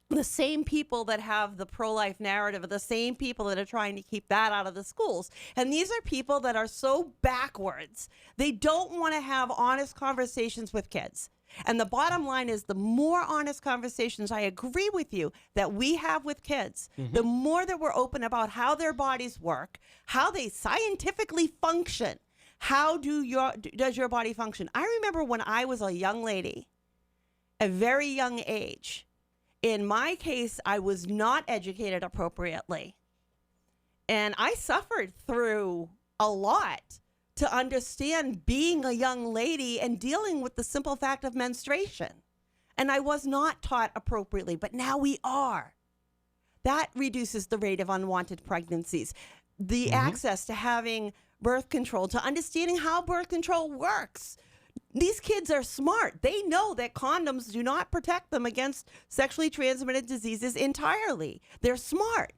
the same people that have the pro-life narrative, are the same people that are trying to keep that out of the schools. And these are people that are so backwards. They don't want to have honest conversations with kids. And the bottom line is the more honest conversations, I agree with you, that we have with kids, the more that we're open about how their bodies work, how they scientifically function. How does your body function? I remember when I was a young lady, a very young age. In my case, I was not educated appropriately. And I suffered through a lot to understand being a young lady and dealing with the simple fact of menstruation. And I was not taught appropriately, but now we are. that reduces the rate of unwanted pregnancies. The access to having birth control, to understanding how birth control works. These kids are smart. They know that condoms do not protect them against sexually transmitted diseases entirely. They're smart.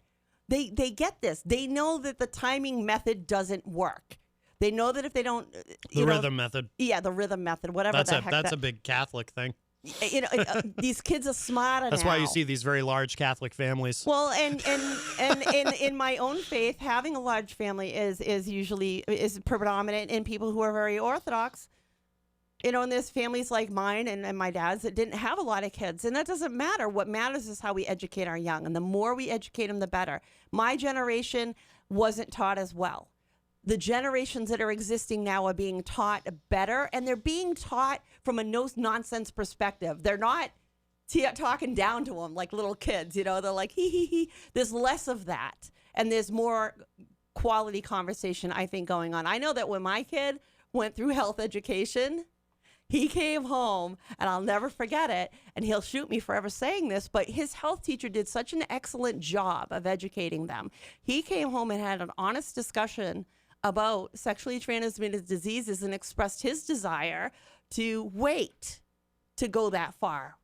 They get this. They know that the timing method doesn't work. They know that if they don't... The rhythm method. Yeah, the rhythm method, whatever That's the heck. That's a big Catholic thing. These kids are smarter That's now. why you see these very large Catholic families. Well, and in my own faith, having a large family is usually predominant in people who are very Orthodox. And there's families like mine and my dad's that didn't have a lot of kids. And that doesn't matter. What matters is how we educate our young. And the more we educate them, the better. My generation wasn't taught as well. The generations that are existing now are being taught better, and they're being taught from a no-nonsense perspective. They're not talking down to them like little kids. They're like, hee, hee, hee. There's less of that, and there's more quality conversation, I think, going on. I know that when my kid went through health education, he came home, and I'll never forget it, and he'll shoot me for ever saying this, but his health teacher did such an excellent job of educating them. He came home and had an honest discussion about sexually transmitted diseases and expressed his desire to wait to go that far,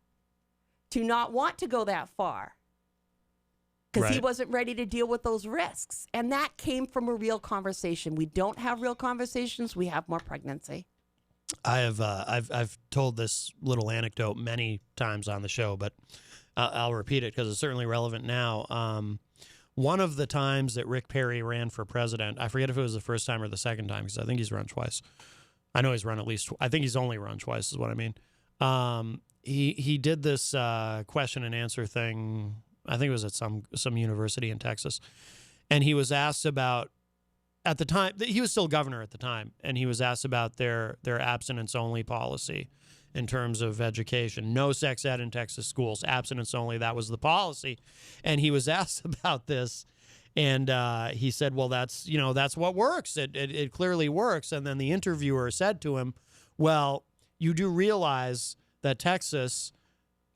to not want to go that far, because he wasn't ready to deal with those risks. And that came from a real conversation. We don't have real conversations. We have more pregnancy. I've told this little anecdote many times on the show, but I'll repeat it because it's certainly relevant now. One of the times that Rick Perry ran for president, I forget if it was the first time or the second time, because I think he's run twice. I know he's run at least. I think he's only run twice, is what I mean. He did this question and answer thing. I think it was at some university in Texas, and he was asked about, at the time, he was still governor at the time, and he was asked about their abstinence only policy in terms of education. No sex ed in Texas schools, abstinence only, that was the policy. And he was asked about this, and he said, well, that's what works. It clearly works. And then the interviewer said to him, well, you do realize that Texas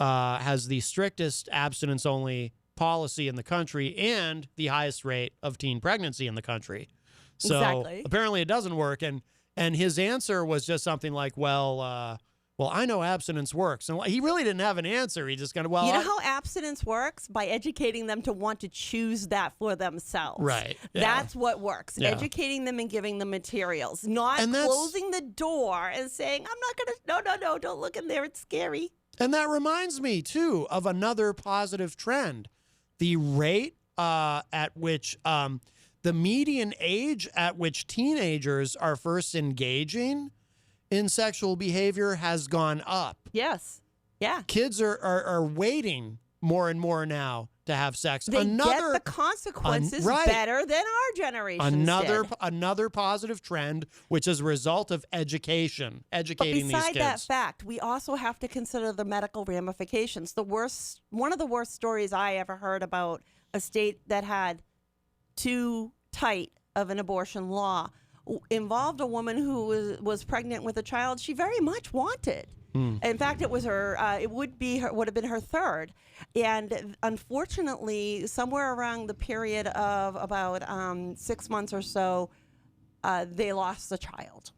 has the strictest abstinence only policy in the country and the highest rate of teen pregnancy in the country. So apparently it doesn't work. And his answer was just something like, well, I know abstinence works. And he really didn't have an answer. He just kind of, You know how abstinence works? By educating them to want to choose that for themselves. Right. Yeah. That's what works. Yeah. Educating them and giving them materials, not closing the door and saying, I'm not going to, no, don't look in there. It's scary. And that reminds me, too, of another positive trend. The rate at which the median age at which teenagers are first engaging in sexual behavior has gone up. Yes. Yeah. Kids are waiting more and more now to have sex. They get the consequences better than our generation did. Another positive trend, which is a result of educating these kids. But beside that fact, we also have to consider the medical ramifications. One of the worst stories I ever heard about a state that had too tight of an abortion law involved a woman who was pregnant with a child she very much wanted. In fact, it was her. It would have been her third, and unfortunately, somewhere around the period of about 6 months or so, they lost the child.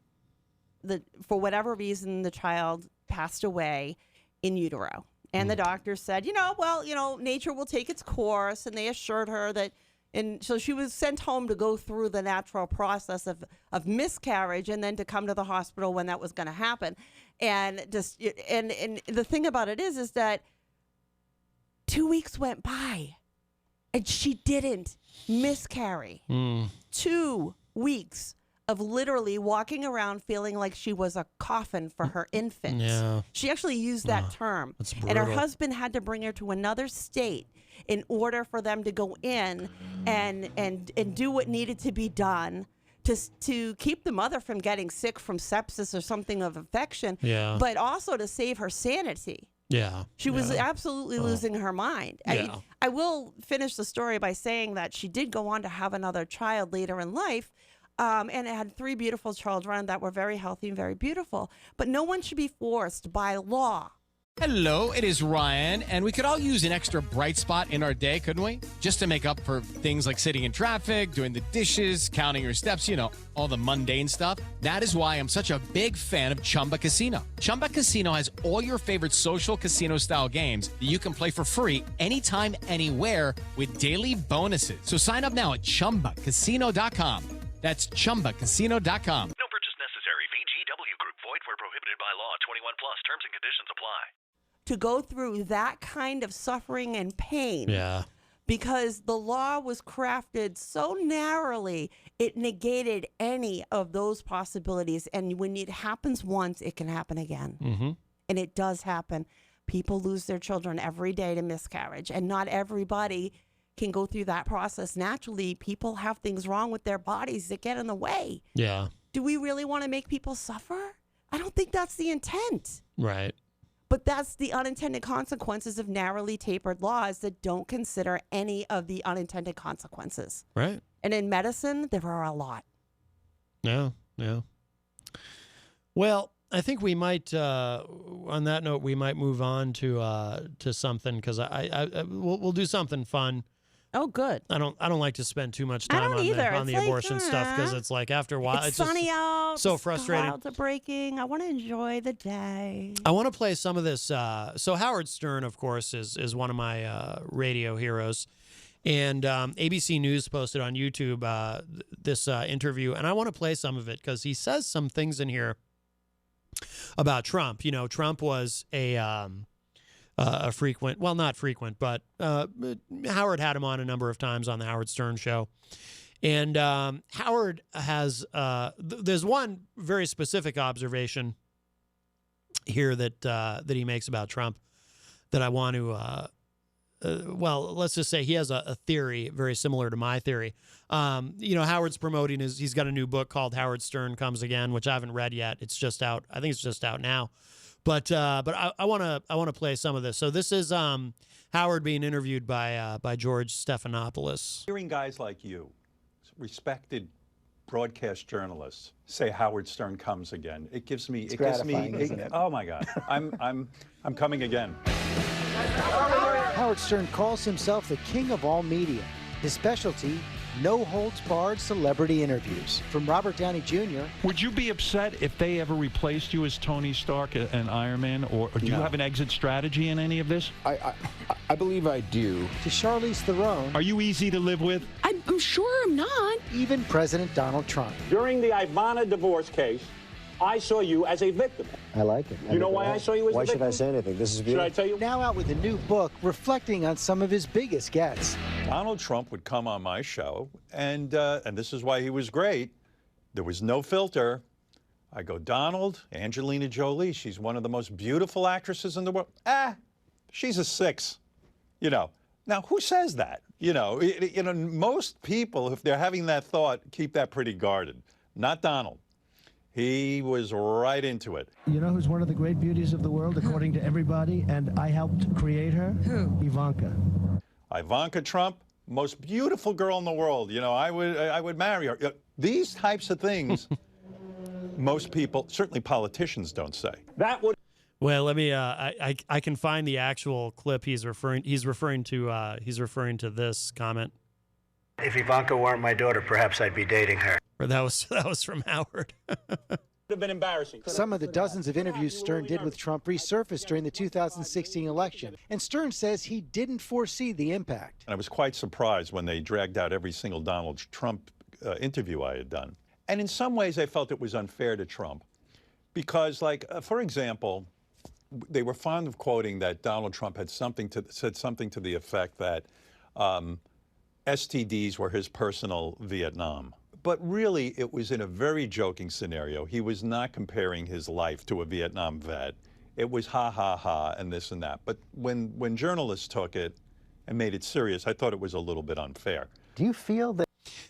For whatever reason, the child passed away in utero, and the doctor said, nature will take its course, and they assured her that. And so she was sent home to go through the natural process of miscarriage, and then to come to the hospital when that was going to happen. And the thing about it is that 2 weeks went by, and she didn't miscarry. 2 weeks of literally walking around feeling like she was a coffin for her infant. Yeah. She actually used that term. That's And her brutal. husband had to bring her to another state in order for them to go in and do what needed to be done to keep the mother from getting sick from sepsis or something of infection, but also to save her sanity. Yeah. She was absolutely losing her mind. Yeah. I will finish the story by saying that she did go on to have another child later in life, and it had 3 beautiful children that were very healthy and very beautiful. But no one should be forced by law Hello, it is Ryan, and we could all use an extra bright spot in our day, couldn't we? Just to make up for things like sitting in traffic, doing the dishes, counting your steps, all the mundane stuff. That is why I'm such a big fan of Chumba Casino. Chumba Casino has all your favorite social casino-style games that you can play for free anytime, anywhere with daily bonuses. So sign up now at ChumbaCasino.com. That's ChumbaCasino.com. No purchase necessary. VGW Group. Void where prohibited by law. 21 plus. Terms and conditions apply. To go through that kind of suffering and pain. Yeah. Because the law was crafted so narrowly, it negated any of those possibilities. And when it happens once, it can happen again. Mm-hmm. And it does happen. People lose their children every day to miscarriage. And not everybody can go through that process naturally. People have things wrong with their bodies that get in the way. Yeah. Do we really want to make people suffer? I don't think that's the intent. Right. But that's the unintended consequences of narrowly tapered laws that don't consider any of the unintended consequences. Right. And in medicine, there are a lot. Yeah. Well, I think we might, on that note, we might move on to something, because we'll do something fun. Oh, good. I don't like to spend too much time on the abortion stuff, because it's like after a while it's sunny just out. so frustrating. Clouds are breaking. I want to enjoy the day. I want to play some of this. So Howard Stern, of course, is one of my radio heroes, and ABC News posted on YouTube this interview, and I want to play some of it because he says some things in here about Trump. Trump was a frequent, well, not frequent, but Howard had him on a number of times on the Howard Stern show. And Howard has, there's one very specific observation here that he makes about Trump that I want to, well, let's just say he has a theory very similar to my theory. Howard's promoting he's got a new book called Howard Stern Comes Again, which I haven't read yet. It's just out. I think it's just out now. But I want to play some of this. So this is Howard being interviewed by George Stephanopoulos. Hearing guys like you, respected broadcast journalists, say Howard Stern comes again, it gives me isn't it? Oh my God, I'm coming again. Howard Stern calls himself the king of all media. His specialty, no-holds-barred celebrity interviews. From Robert Downey Jr. Would you be upset if they ever replaced you as Tony Stark and Iron Man, or do you have an exit strategy in any of this? I believe I do. To Charlize Theron. Are you easy to live with? I'm sure I'm not. Even President Donald Trump. During the Ivana divorce case, I saw you as a victim. I like it. You know why I saw you as a victim? Why should I say anything? This is beautiful. Should I tell you? Now out with a new book reflecting on some of his biggest gets. Donald Trump would come on my show, and this is why he was great. There was no filter. I go, Donald, Angelina Jolie, she's one of the most beautiful actresses in the world. She's a 6. Now who says that? Most people, if they're having that thought, keep that pretty guarded. Not Donald. He was right into it. You know who's one of the great beauties of the world, according to everybody, and I helped create her? Who? Ivanka. Ivanka Trump, most beautiful girl in the world. I would marry her. These types of things, most people, certainly politicians, don't say. That would. Well, let me. I can find the actual clip he's referring to this comment. If Ivanka weren't my daughter, perhaps I'd be dating her. Or that was from Howard. Would have been embarrassing. Some of the dozens of interviews Stern did with Trump resurfaced during the 2016 election, and Stern says he didn't foresee the impact. And I was quite surprised when they dragged out every single Donald Trump interview I had done. And in some ways, I felt it was unfair to Trump because, for example, they were fond of quoting that Donald Trump had said something to the effect that STDs were his personal Vietnam. But really, it was in a very joking scenario. He was not comparing his life to a Vietnam vet. It was ha, ha, ha, and this and that. But when journalists took it and made it serious, I thought it was a little bit unfair. Do you feel that?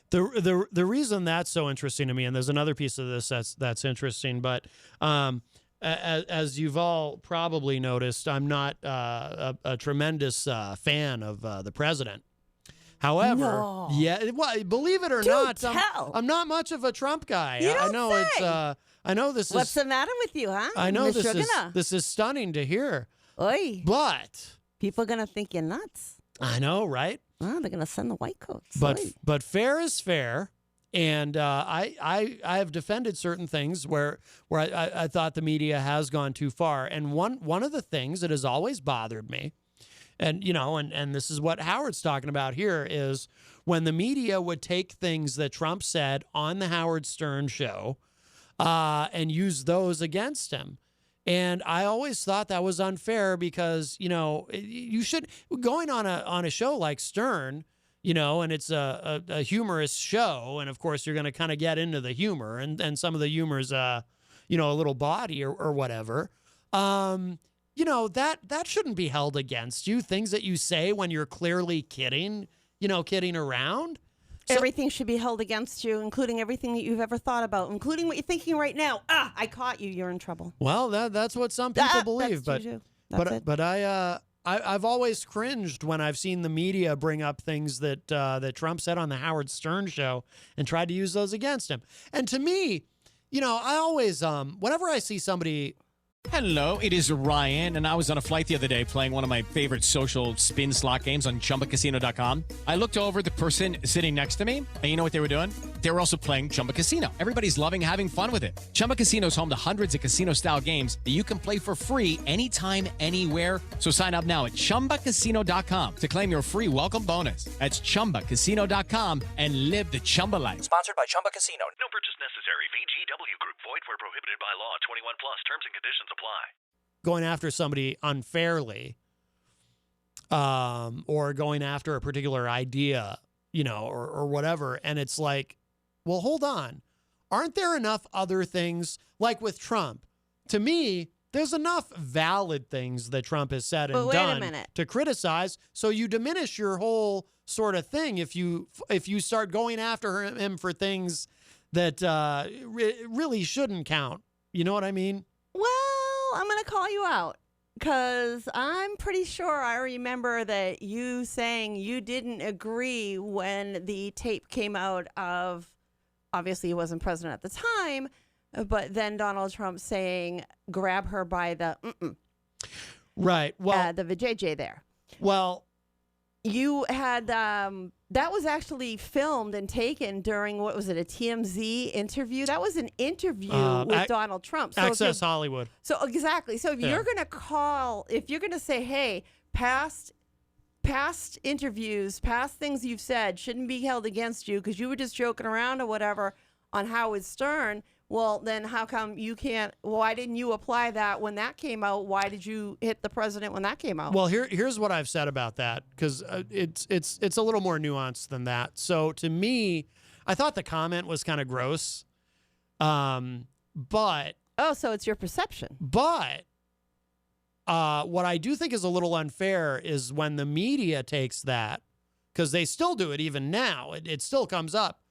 The reason that's so interesting to me, and there's another piece of this that's interesting, but as you've all probably noticed, I'm not a tremendous fan of the president. However, well, believe it or not, I'm not much of a Trump guy. I know say. I know this What's is. the matter with you, huh? I know Miss this is stunning to hear. Oy. But people are going to think you're nuts. I know, right? Oh, they're going to send the white coats. But fair is fair. And I have defended certain things where I thought the media has gone too far. And one of the things that has always bothered me, and and this is what Howard's talking about here, is when the media would take things that Trump said on the Howard Stern show and use those against him. And I always thought that was unfair because, you should, going on a show like Stern, and it's a humorous show. And of course, you're going to kind of get into the humor and some of the humor's, a little bawdy or whatever. That shouldn't be held against you. Things that you say when you're clearly kidding around. Everything should be held against you, including everything that you've ever thought about, including what you're thinking right now. I caught you. You're in trouble. Well, that's what some people believe, but I've always cringed when I've seen the media bring up things that Trump said on the Howard Stern show and tried to use those against him. And to me, I always whenever I see somebody. Hello, it is Ryan, and I was on a flight the other day playing one of my favorite social spin slot games on ChumbaCasino.com. I looked over at the person sitting next to me, and you know what they were doing? They were also playing Chumba Casino. Everybody's loving having fun with it. Chumba Casino is home to hundreds of casino-style games that you can play for free anytime, anywhere. So sign up now at ChumbaCasino.com to claim your free welcome bonus. That's ChumbaCasino.com and live the Chumba life. Sponsored by Chumba Casino. No purchase necessary. VGW Group. Void where prohibited by law. 21 plus. Terms and conditions apply. Going after somebody unfairly, or going after a particular idea, or whatever, and it's like, well, hold on. Aren't there enough other things, like with Trump? To me, there's enough valid things that Trump has said and done to criticize, so you diminish your whole sort of thing if you start going after him for things that really shouldn't count. You know what I mean? Well, I'm going to call you out because I'm pretty sure I remember that you saying you didn't agree when the tape came out of, obviously he wasn't president at the time, but then Donald Trump saying, grab her by the Right. Well, the vajayjay there. Well, you had that was actually filmed and taken during, what was it, a TMZ interview? That was an interview with Donald Trump. So Access Hollywood. So exactly. So if you're going to say, hey, past interviews, past things you've said shouldn't be held against you because you were just joking around or whatever on Howard Stern. Well, then how come you can't? Why didn't you apply that when that came out? Why did you hit the president when that came out? Well, here's what I've said about that, because it's a little more nuanced than that. So to me, I thought the comment was kind of gross, but so it's your perception. But what I do think is a little unfair is when the media takes that, because they still do it even now. It still comes up.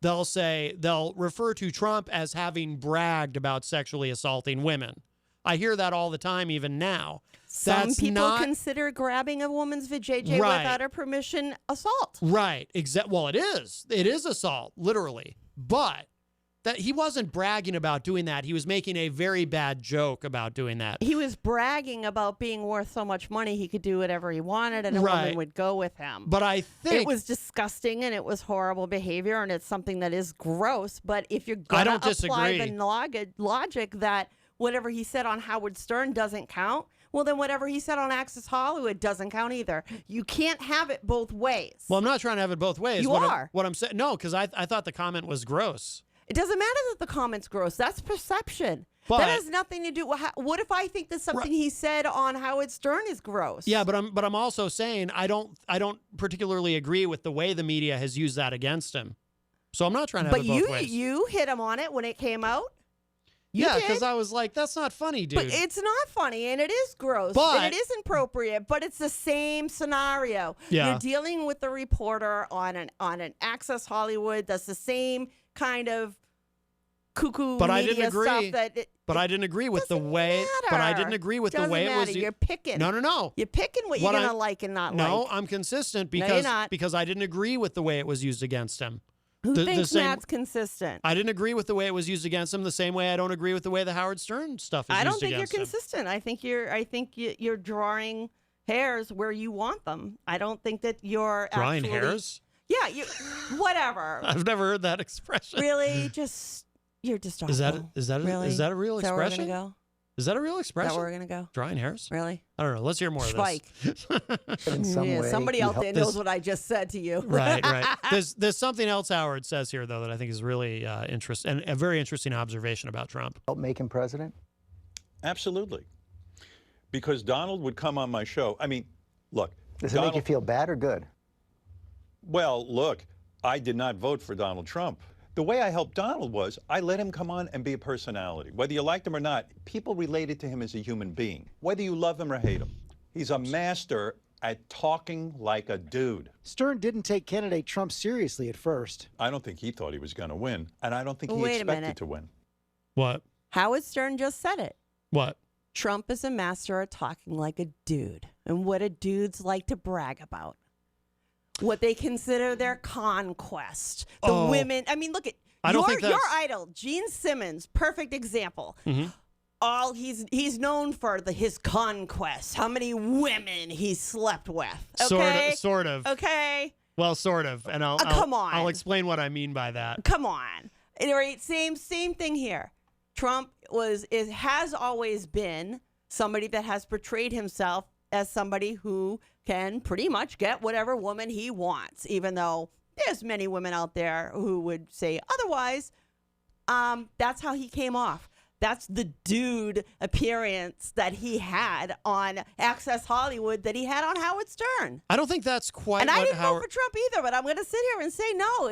They'll refer to Trump as having bragged about sexually assaulting women. I hear that all the time, even now. Some people consider grabbing a woman's vajayjay without her permission assault. Right. Well, it is. It is assault, literally. But that he wasn't bragging about doing that. He was making a very bad joke about doing that. He was bragging about being worth so much money he could do whatever he wanted and a woman would go with him. But I think it was disgusting and it was horrible behavior and it's something that is gross. But if you're going to apply the logic that whatever he said on Howard Stern doesn't count, well, then whatever he said on Access Hollywood doesn't count either. You can't have it both ways. Well, I'm not trying to have it both ways. You are. What I'm saying, no, because I thought the comment was gross. It doesn't matter that the comment's gross. That's perception. But that has nothing to do with what if I think that something he said on Howard Stern is gross? Yeah, but I'm also saying I don't particularly agree with the way the media has used that against him. So I'm not trying to have it both ways. But you hit him on it when it came out. Because I was like, that's not funny, dude. But it's not funny, and it is gross, and it is inappropriate, but it's the same scenario. Yeah. You're dealing with a reporter on an Access Hollywood. That's the same kind of cuckoo but media I didn't agree. stuff. But I didn't agree with the way. But I didn't agree with the way it was. You're picking. No. You're picking what you're gonna like and not like. No, I'm consistent because I didn't agree with the way it was used against him. Who The thinks same- Matt's consistent? I didn't agree with the way it was used against him. The same way I don't agree with the way the Howard Stern stuff is I don't used think you're against him. consistent. I think you're drawing hairs where you want them. I don't think that you're Drawing actually, hairs? Yeah, whatever. I've never heard that expression. Really, you're just awful. Is that really? is that a real Is that where we're expression? gonna go? Is that a real Is expression? that where we're gonna go? Drawing hairs? Really? I don't know. Let's hear more Spike. of this. In some way, somebody you out help- there knows what I just said to you. Right. There's something else Howard says here, though, that I think is really interesting and a very interesting observation about Trump. Help make him president? Absolutely. Because Donald would come on my show. I mean, look. Does it make you feel bad or good? Well, look, I did not vote for Donald Trump. The way I helped Donald was I let him come on and be a personality. Whether you liked him or not, people related to him as a human being, whether you love him or hate him. He's a master at talking like a dude. Stern didn't take candidate Trump seriously at first. I don't think he thought he was going to win, and I don't think he Wait a expected minute. to win. What? Howard Stern just said it. What? Trump is a master at talking like a dude, and what do dudes like to brag about? What they consider their conquest. The women. I mean, look at I don't think your that's- idol, Gene Simmons. Perfect example. Mhm. All he's known for his conquest. How many women he slept with? Okay? Sort of. Okay. Well, sort of. And Come on. I'll explain what I mean by that. Come on. Right, same thing here. Trump has always been somebody that has portrayed himself as somebody who can pretty much get whatever woman he wants, even though there's many women out there who would say otherwise. That's how he came off. That's the dude appearance that he had on Access Hollywood that he had on Howard Stern. I don't think that's quite And what I didn't Howard... vote for Trump either, but I'm going to sit here and say no.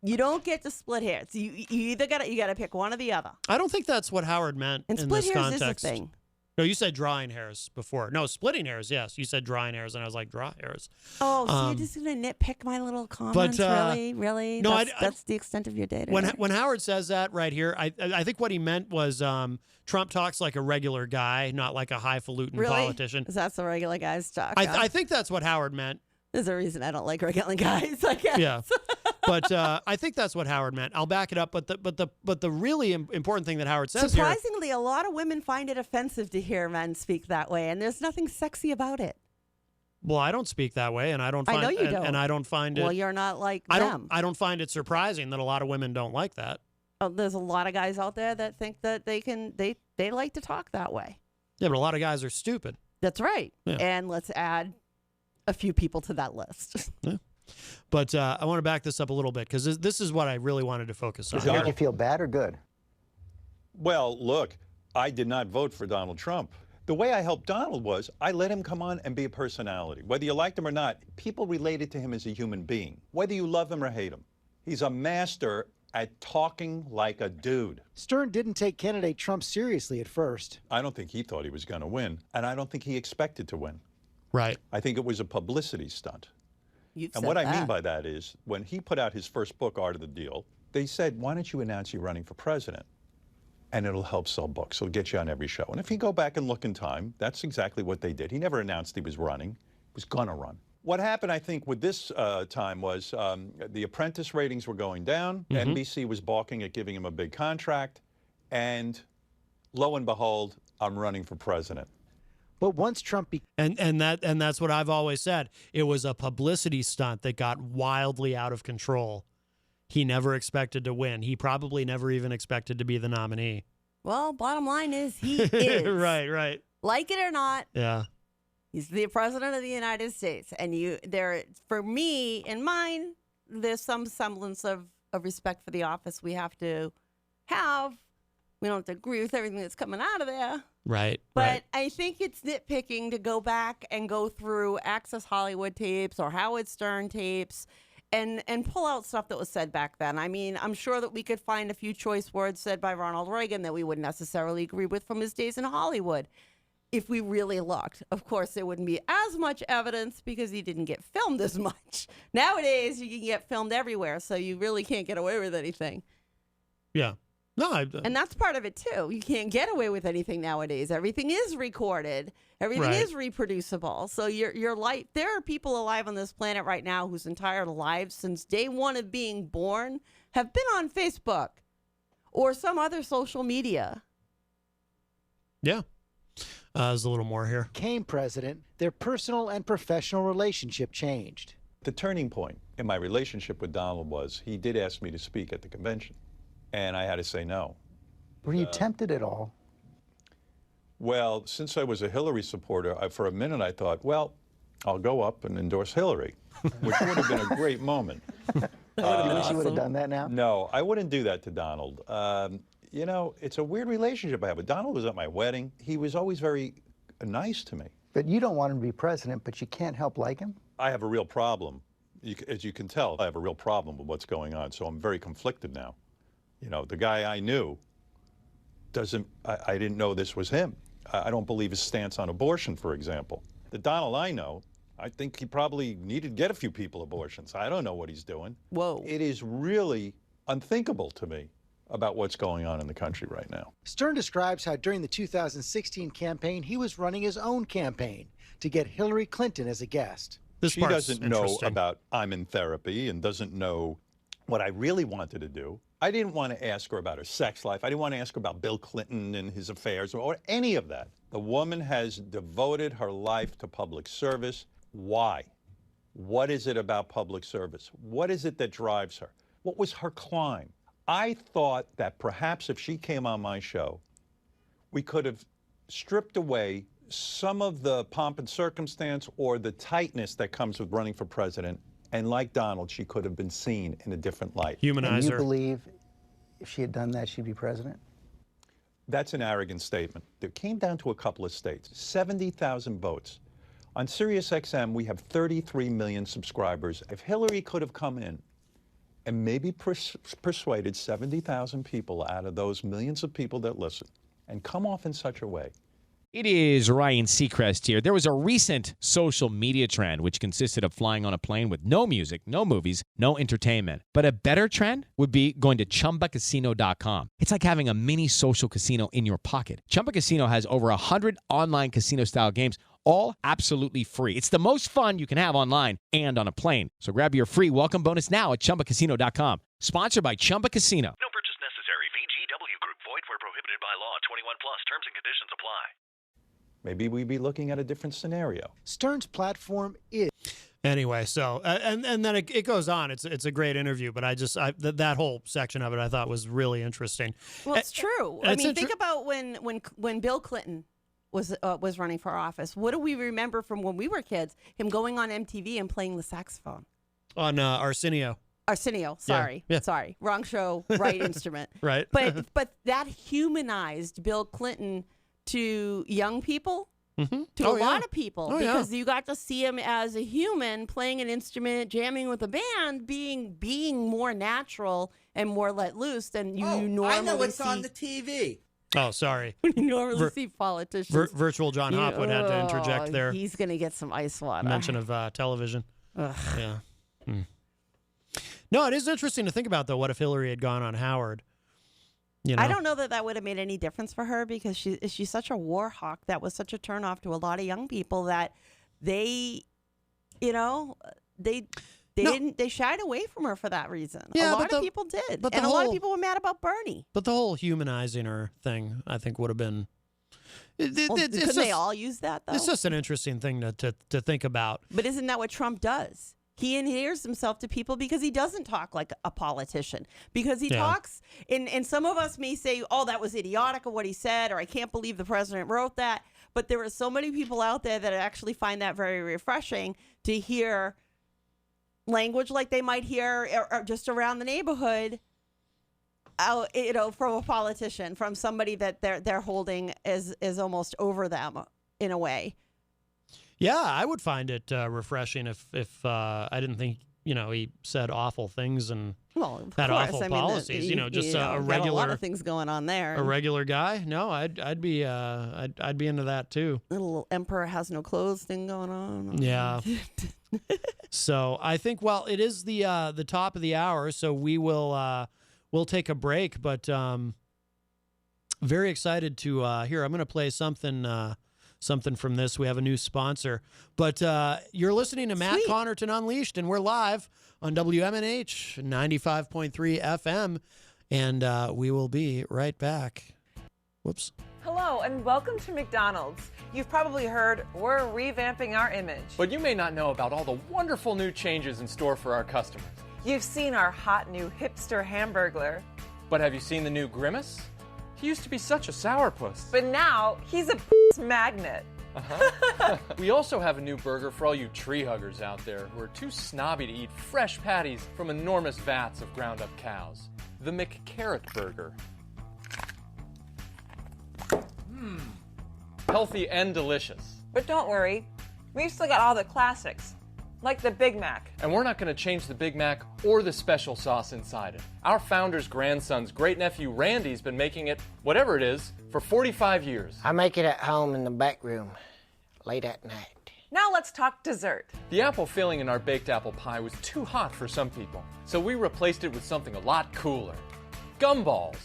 You don't get to split hairs. You either got to pick one or the other. I don't think that's what Howard meant And in split this hairs context. is a thing. No, you said drawing hairs before. No, splitting hairs, yes. You said drawing hairs, and I was like, draw hairs. Oh, so you're just going to nitpick my little comments? But, Really? no, That's the extent of your data. When Howard says that right here, I think what he meant was Trump talks like a regular guy, not like a highfalutin Really? politician. Because that's the regular guys talk. I think that's what Howard meant. There's a reason I don't like regular guys, I guess. Yeah, but I think that's what Howard meant. I'll back it up. But the really important thing that Howard says here, Surprisingly, a lot of women find it offensive to hear men speak that way, and there's nothing sexy about it. well, I don't speak that way, and I don't. Find, I know you don't. And I don't find it. Well, you're not like I them. don't. I don't find it surprising that a lot of women don't like that. There's a lot of guys out there that think that they like to talk that way. Yeah, but a lot of guys are stupid. That's right. Yeah. And let's add a few people to that list. Yeah. But I want to back this up a little bit because this is what I really wanted to focus on. Does it make you feel bad or good? Well, look, I did not vote for Donald Trump. The way I helped Donald was I let him come on and be a personality. Whether you liked him or not, people related to him as a human being, whether you love him or hate him. He's a master at talking like a dude. Stern didn't take candidate Trump seriously at first. I don't think he thought he was going to win, and I don't think he expected to win. Right. I think it was a publicity stunt. You've And said what I that. mean by that is when he put out his first book, Art of the Deal, they said, why don't you announce you're running for president? And it'll help sell books. It'll get you on every show. And if you go back and look in time, that's exactly what they did. He never announced he was running. He was going to run. What happened, I think, with this time was the Apprentice ratings were going down. Mm-hmm. NBC was balking at giving him a big contract. And lo and behold, I'm running for president. But once Trump and that's what I've always said. It was a publicity stunt that got wildly out of control. He never expected to win. He probably never even expected to be the nominee. Well, bottom line is he is. Right. Like it or not, Yeah. he's the president of the United States. And for me and mine, there's some semblance of respect for the office we have to have. We don't have to agree with everything that's coming out of there. Right. But I think it's nitpicking to go back and go through Access Hollywood tapes or Howard Stern tapes and pull out stuff that was said back then. I mean, I'm sure that we could find a few choice words said by Ronald Reagan that we wouldn't necessarily agree with from his days in Hollywood if we really looked. Of course, there wouldn't be as much evidence because he didn't get filmed as much. Nowadays, you can get filmed everywhere, so you really can't get away with anything. Yeah. No, and that's part of it too. You can't get away with anything nowadays. Everything is recorded. Everything is reproducible. So your life. There are people alive on this planet right now whose entire lives, since day one of being born, have been on Facebook or some other social media. Yeah. There's a little more here. Became president, their personal and professional relationship changed. The turning point in my relationship with Donald was he did ask me to speak at the convention, and I had to say no. Were you tempted at all? Well, since I was a Hillary supporter, for a minute I thought, well, I'll go up and endorse Hillary, which would have been a great moment. You wish you would have done that now? No, I wouldn't do that to Donald. You know, it's a weird relationship I have with Donald. Was at my wedding. He was always very nice to me. But you don't want him to be president, but you can't help like him? I have a real problem. As you can tell, I have a real problem with what's going on, so I'm very conflicted now. You know, the guy I knew I didn't know this was him. I don't believe his stance on abortion, for example. The Donald I know, I think he probably needed to get a few people abortions. I don't know what he's doing. Whoa. It is really unthinkable to me about what's going on in the country right now. Stern describes how during the 2016 campaign, he was running his own campaign to get Hillary Clinton as a guest. She doesn't know about I'm in therapy and doesn't know what I really wanted to do. I didn't want to ask her about her sex life. I didn't want to ask her about Bill Clinton and his affairs or any of that. The woman has devoted her life to public service. Why? What is it about public service? What is it that drives her? What was her climb? I thought that perhaps if she came on my show, we could have stripped away some of the pomp and circumstance or the tightness that comes with running for president. And like Donald, she could have been seen in a different light. Humanize her. And you believe if she had done that, she'd be president? That's an arrogant statement. It came down to a couple of states, 70,000 votes. On Sirius XM, we have 33 million subscribers. If Hillary could have come in and maybe persuaded 70,000 people out of those millions of people that listen and come off in such a way. It is Ryan Seacrest here. There was a recent social media trend which consisted of flying on a plane with no music, no movies, no entertainment. But a better trend would be going to ChumbaCasino.com. It's like having a mini social casino in your pocket. Chumba Casino has over 100 online casino-style games, all absolutely free. It's the most fun you can have online and on a plane. So grab your free welcome bonus now at ChumbaCasino.com. Sponsored by Chumba Casino. No purchase necessary. VGW Group. Void where prohibited by law. 21 plus. Terms and conditions apply. Maybe we'd be looking at a different scenario. Stern's platform is... Anyway, so, and then it goes on. It's a great interview, but that whole section of it I thought was really interesting. Well, it's true. I mean, think about when Bill Clinton was running for office. What do we remember from when we were kids? Him going on MTV and playing the saxophone. On Arsenio. Sorry. Yeah. Sorry. Wrong show, right instrument. Right. But that humanized Bill Clinton to young people, to a lot of people, because you got to see him as a human playing an instrument, jamming with a band, being more natural and more let loose than you normally I know what's see. on the TV. Oh, sorry. When you normally see politicians. Virtual John Hopwood had to interject there. He's going to get some ice water. Mention of television. Ugh. Yeah. No, it is interesting to think about, though, what if Hillary had gone on Howard? You know? I don't know that would have made any difference for her because she's such a war hawk. That was such a turnoff to a lot of young people that they shied away from her for that reason. Yeah, a lot of people did. But a lot of people were mad about Bernie. But the whole humanizing her thing, I think, would have been... Couldn't they all use that, though? It's just an interesting thing to think about. But isn't that what Trump does? He endears himself to people because he doesn't talk like a politician. Because he talks, and some of us may say, oh, that was idiotic of what he said, or I can't believe the president wrote that. But there are so many people out there that actually find that very refreshing to hear language like they might hear or just around the neighborhood, from a politician, from somebody that they're holding as almost over them in a way. Yeah, I would find it refreshing if I didn't think he said awful things and had awful policies. Just a regular. A lot of things going on there. A regular guy? No, I'd be into that too. Little emperor has no clothes thing going on. Yeah. So I think it is the top of the hour, so we will we'll take a break, but very excited to here. I'm going to play something from this. We have a new sponsor, but you're listening to Matt Connarton Unleashed, and we're live on WMNH 95.3 FM, and we will be right back. Whoops. Hello, and welcome to McDonald's. You've probably heard we're revamping our image. But you may not know about all the wonderful new changes in store for our customers. You've seen our hot new hipster hamburglar. But have you seen the new Grimace? He used to be such a sourpuss. But now he's a magnet. We also have a new burger for all you tree huggers out there who are too snobby to eat fresh patties from enormous vats of ground up cows. The McCarrot Burger. Healthy and delicious. But don't worry, we've still got all the classics, like the Big Mac. And we're not going to change the Big Mac or the special sauce inside it. Our founder's grandson's great-nephew Randy's been making it, whatever it is, for 45 years. I make it at home in the back room, late at night. Now let's talk dessert. The apple filling in our baked apple pie was too hot for some people, so we replaced it with something a lot cooler. Gumballs.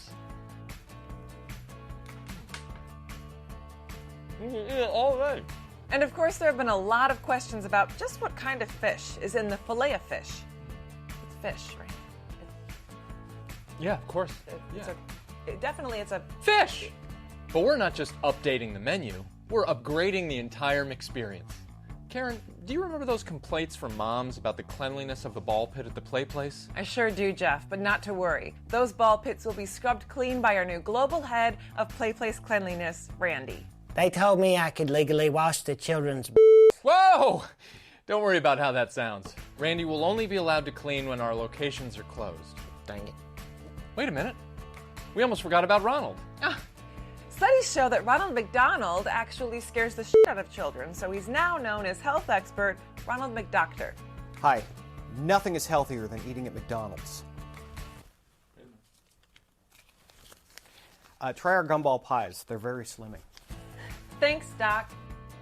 All right. And of course, there have been a lot of questions about just what kind of fish is in the fillet of fish. It's fish, right? Yeah, of course. It's a fish! But we're not just updating the menu, we're upgrading the entire McXperience. Karen, do you remember those complaints from moms about the cleanliness of the ball pit at the play place? I sure do, Jeff, but not to worry. Those ball pits will be scrubbed clean by our new global head of Play Place Cleanliness, Randy. They told me I could legally wash the children's Whoa! Don't worry about how that sounds. Randy will only be allowed to clean when our locations are closed. Dang it. Wait a minute. We almost forgot about Ronald. Studies show that Ronald McDonald actually scares the shit out of children, so he's now known as health expert Ronald McDoctor. Hi. Nothing is healthier than eating at McDonald's. Try our gumball pies. They're very slimming. Thanks, Doc.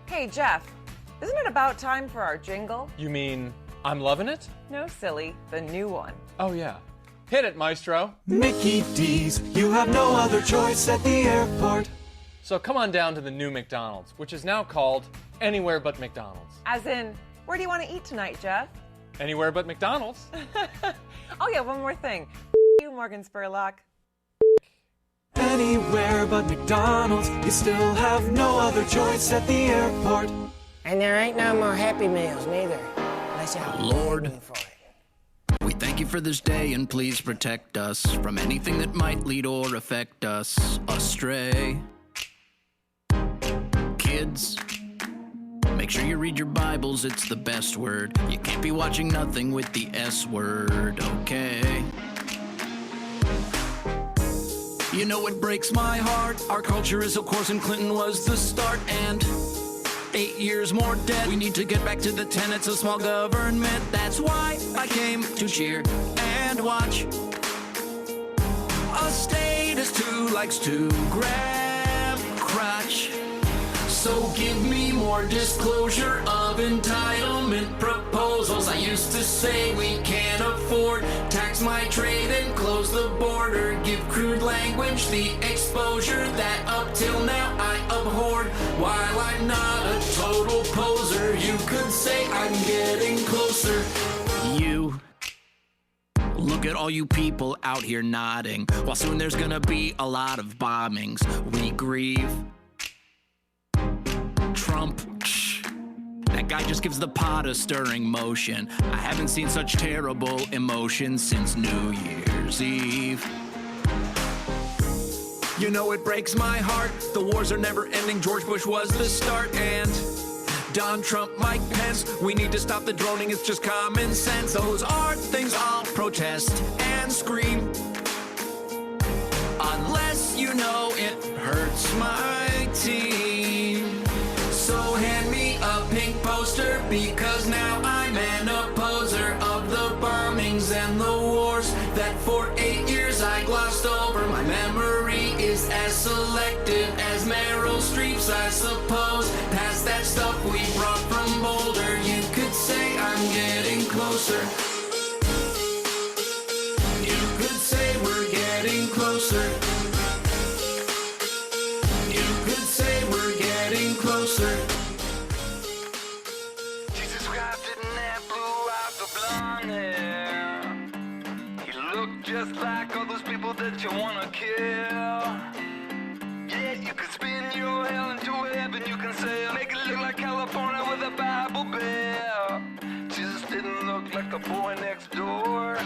Hey, Jeff, isn't it about time for our jingle? You mean, I'm loving it? No, silly, the new one. Oh, yeah. Hit it, Maestro. Mickey D's, you have no other choice at the airport. So come on down to the new McDonald's, which is now called Anywhere But McDonald's. As in, where do you want to eat tonight, Jeff? Anywhere but McDonald's. Oh, yeah, one more thing. You, Morgan Spurlock. Anywhere but McDonald's, you still have no other choice at the airport. And there ain't no more Happy Meals, neither. Unless y'all Lord, we thank you for this day, and please protect us from anything that might lead or affect us astray. Kids, make sure you read your Bibles, it's the best word. You can't be watching nothing with the S word, okay? You know it breaks my heart. Our culture is, of course, and Clinton was the start, and 8 years more dead. We need to get back to the tenets of small government. That's why I came to cheer and watch. A statist who likes to grab crotch. So give me more disclosure of entitlement proposals. I used to say we can't afford, tax my trade and close the border, give crude language the exposure that up till now I abhorred. While I'm not a total poser, you could say I'm getting closer. You look at all you people out here nodding, while soon there's gonna be a lot of bombings. We grieve. Trump, that guy just gives the pot a stirring motion. I haven't seen such terrible emotion since New Year's Eve. You know it breaks my heart. The wars are never ending. George Bush was the start, and Don Trump, Mike Pence. We need to stop the droning. It's just common sense. Those are things I'll protest and scream, unless you know it hurts my team. So hand me a pink poster, because now I'm an opposer of the bombings and the wars that for 8 years I glossed over. My memory is as selective as Meryl Streep's, I suppose. Past that stuff we brought from Boulder, you could say I'm getting closer. You could say we're getting just like all those people that you wanna kill. Yeah, you can spin your hell into heaven, you can say, make it look like California with a Bible Belt. Jesus didn't look like a boy next door,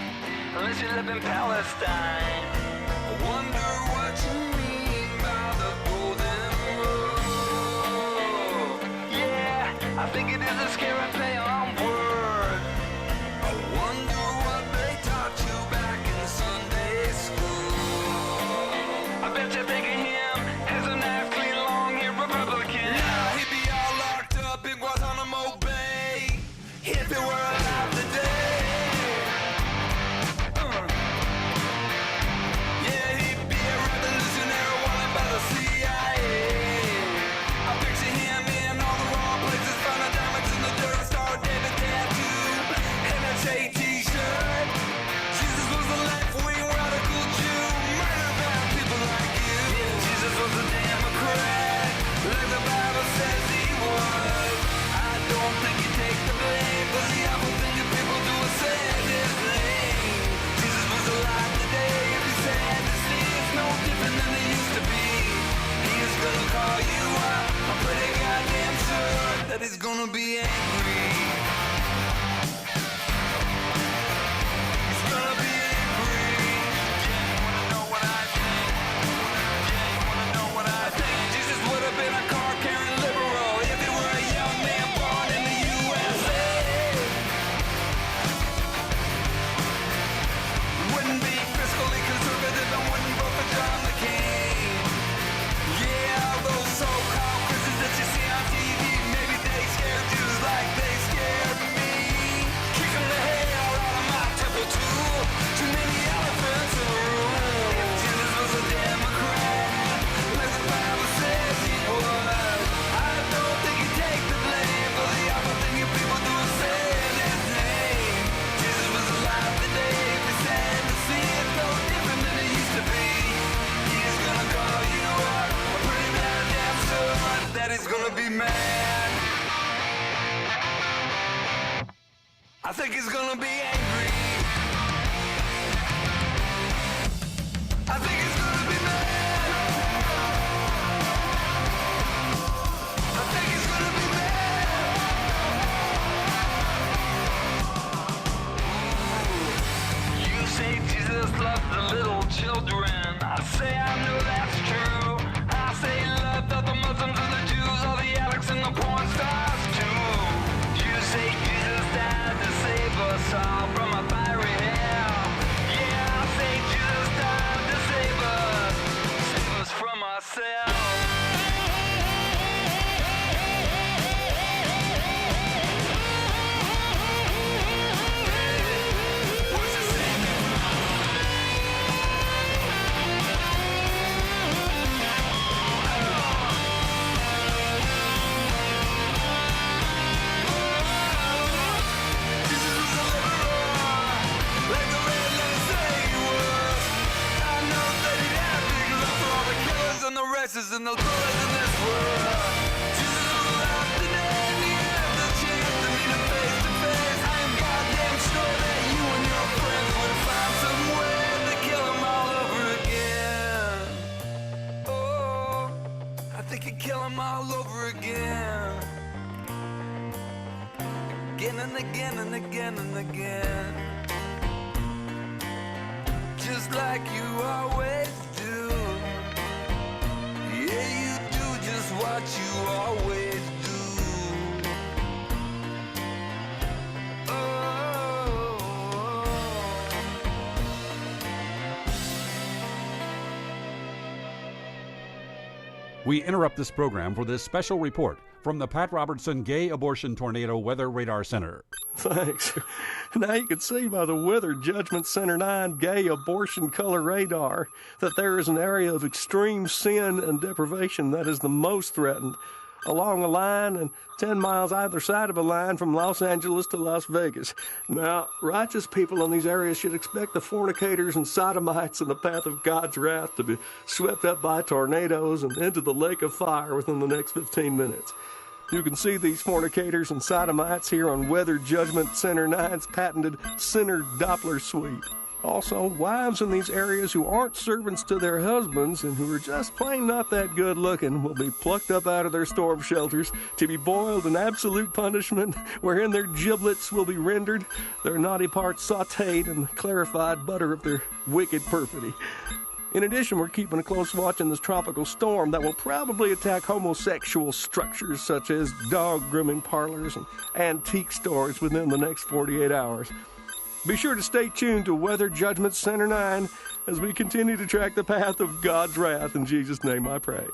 unless you live in Palestine. I wonder what you mean by the golden rule. Yeah, I think it is a scary play on words. I wonder what they taught you back in Sunday school. I bet you think of him as a nice, clean, long-haired Republican. Yeah, he'd be all locked up in Guantanamo Bay if he were alive today. Yeah, he'd be a revolutionary wanted by the CIA. I picture him in all the wrong places, finding diamonds in the dirt, Star David tattoo, and a Che t-shirt. Jesus was a left-wing radical Jew, murdered by people like you. Yeah, Jesus was a Democrat, like the Bible says he was. I don't think you take the blame for the awful thing that people do is say his name. Jesus was alive today, if he's sad to see, it's no different than they used to be. He is gonna call you out, I'm pretty goddamn sure that he's gonna be angry. He's gonna be angry. Yeah, you wanna know what I think? Yeah, you wanna know what I think? Jesus would have been a car-carrying liberal if he were a young man born in the USA. Wouldn't be fiscally conservative and wouldn't vote for John McCain. Yeah, all those so-called Christians that you see on TV, maybe they scare Jews like they scared me. Kick 'em the hell out of my temple too. Too many elephants in the room. If Jesus was a Democrat, like the Bible says he was, I don't think he'd take the blame for the awful thing you people do is say his name. Jesus was alive today, if he's sad to see it's no different than it used to be. He's gonna call you out, I'm pretty damn sure that he's gonna be mad. I think he's gonna be angry. I think he's gonna be mad. I think he's gonna be mad. You say Jesus loved the little children. I say I know that's true. I say he loved all the Muslims and the Jews, all the addicts and the porn stars too. You say Jesus died to save us all from a fiery hell. Yeah, I say Jesus died to save us from ourselves. What's it say? Jesus was a liberal, like the red letters say he was. I know that he had a big love for all the killers and the racists and the bullies in this world. Jesus was alive today and he had the chance to meet him face to face. I am goddamn sure that you and your friends would find some way to kill him all over again. Oh, I think you'd kill him all over again. Again and again and again and again. Just like you always do. Yeah, you do just what you always do. Oh. We interrupt this program for this special report from the Pat Robertson Gay Abortion Tornado Weather Radar Center. Thanks. Now you can see by the Weather Judgment Center 9 Gay Abortion Color Radar that there is an area of extreme sin and deprivation that is the most threatened, along a line and 10 miles either side of a line from Los Angeles to Las Vegas. Now, righteous people in these areas should expect the fornicators and sodomites in the path of God's wrath to be swept up by tornadoes and into the lake of fire within the next 15 minutes. You can see these fornicators and sodomites here on Weather Judgment Center 9's patented Center Doppler Suite. Also, wives in these areas who aren't servants to their husbands and who are just plain not that good looking will be plucked up out of their storm shelters to be boiled in absolute punishment, wherein their giblets will be rendered, their naughty parts sauteed in the clarified butter of their wicked perfidy. In addition, we're keeping a close watch on this tropical storm that will probably attack homosexual structures such as dog grooming parlors and antique stores within the next 48 hours. Be sure to stay tuned to Weather Judgment Center 9 as we continue to track the path of God's wrath. In Jesus' name I pray.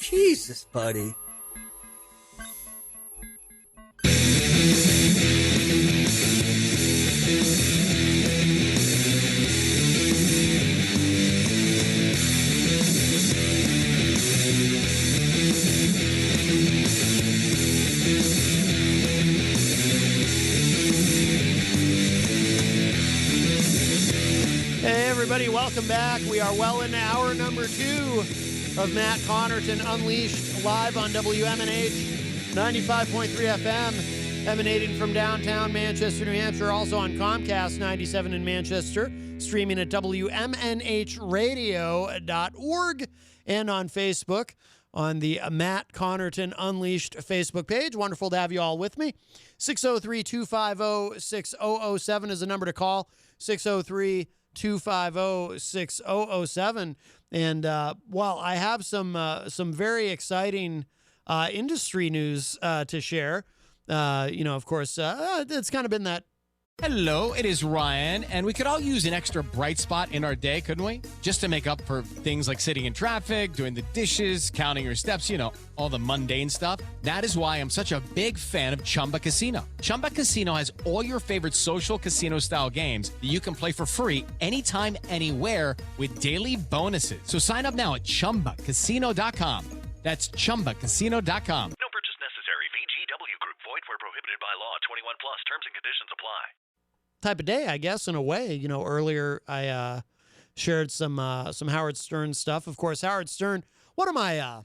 Jesus, buddy. Hey, everybody, welcome back. We are well into hour number 2 of Matt Connarton Unleashed, live on WMNH 95.3 FM, emanating from downtown Manchester, New Hampshire, also on Comcast 97 in Manchester, streaming at WMNHradio.org, and on Facebook on the Matt Connarton Unleashed Facebook page. Wonderful to have you all with me. 603-250-6007 is the number to call. 603-250-6007. And while I have some very exciting industry news to share, of course, it's kind of been that. Hello, it is Ryan, and we could all use an extra bright spot in our day, couldn't we? Just to make up for things like sitting in traffic, doing the dishes, counting your steps, all the mundane stuff. That is why I'm such a big fan of Chumba Casino. Chumba Casino has all your favorite social casino-style games that you can play for free anytime, anywhere with daily bonuses. So sign up now at ChumbaCasino.com. That's ChumbaCasino.com. No purchase necessary. VGW Group. Void where prohibited by law. 21 plus. Terms and conditions apply. Type of day, I guess, in a way. Earlier I shared some Howard Stern stuff. Of course, Howard Stern, one of my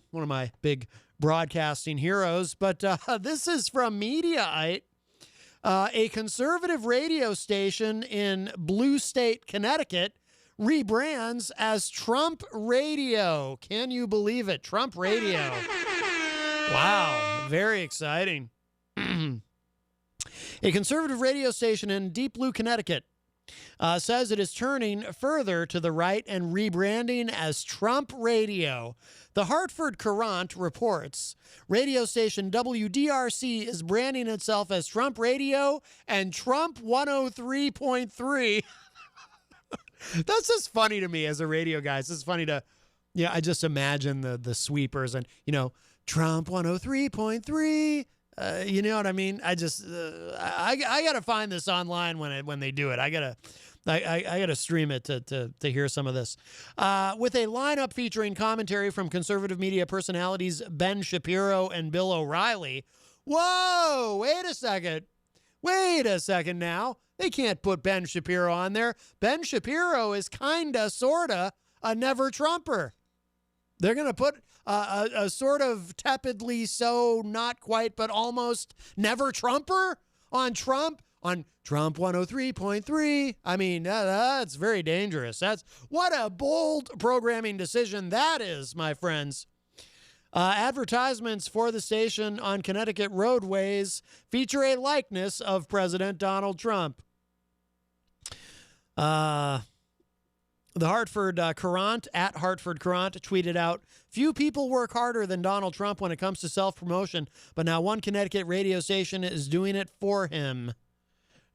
big broadcasting heroes. But this is from Mediaite. A conservative radio station in Blue State, Connecticut, rebrands as Trump Radio. Can you believe it? Trump Radio. Wow, very exciting. A conservative radio station in Deep Blue, Connecticut, says it is turning further to the right and rebranding as Trump Radio. The Hartford Courant reports radio station WDRC is branding itself as Trump Radio and Trump 103.3. That's just funny to me as a radio guy. It's just funny to, I just imagine the sweepers and, Trump 103.3. You know what I mean? I just I gotta find this online when they do it. I gotta stream it to hear some of this. With a lineup featuring commentary from conservative media personalities Ben Shapiro and Bill O'Reilly. Whoa! Wait a second now. They can't put Ben Shapiro on there. Ben Shapiro is kinda, sorta a never Trumper. They're gonna put a sort of tepidly so, not quite, but almost never Trumper on Trump 103.3. I mean, that's very dangerous. What a bold programming decision that is, my friends. Advertisements for the station on Connecticut roadways feature a likeness of President Donald Trump. The Hartford Courant, at Hartford Courant, tweeted out, "Few people work harder than Donald Trump when it comes to self-promotion, but now one Connecticut radio station is doing it for him."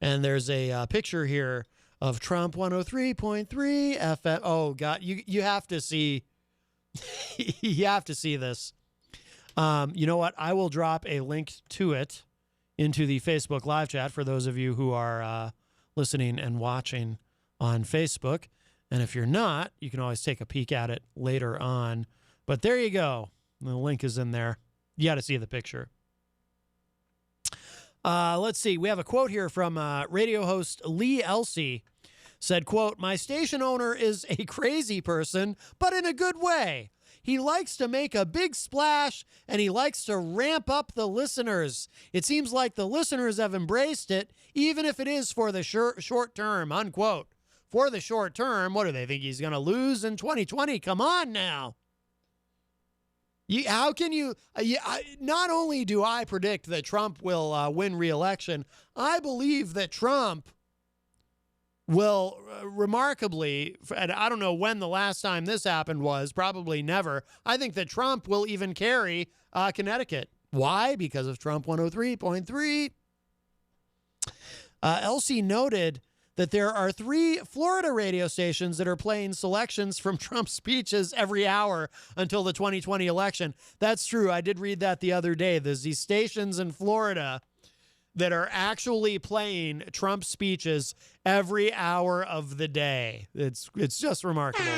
And there's a picture here of Trump 103.3 FM. Oh, God, you have to see, you have to see this. You know what? I will drop a link to it into the Facebook live chat for those of you who are listening and watching on Facebook. And if you're not, you can always take a peek at it later on. But there you go. The link is in there. You got to see the picture. Let's see. We have a quote here from radio host Lee Elsey. Said, quote, "My station owner is a crazy person, but in a good way. he likes to make a big splash and he likes to ramp up the listeners. It seems like the listeners have embraced it, even if it is for the short term, unquote. For the short term, what do they think he's going to lose in 2020? Come on now. How can you? Not only do I predict that Trump will win re-election, I believe that Trump will remarkably, and I don't know when the last time this happened was, probably never. I think that Trump will even carry Connecticut. Why? Because of Trump 103.3. Elsie noted that there are 3 Florida radio stations that are playing selections from Trump's speeches every hour until the 2020 election. That's true. I did read that the other day. There's these stations in Florida that are actually playing Trump speeches every hour of the day. It's just remarkable.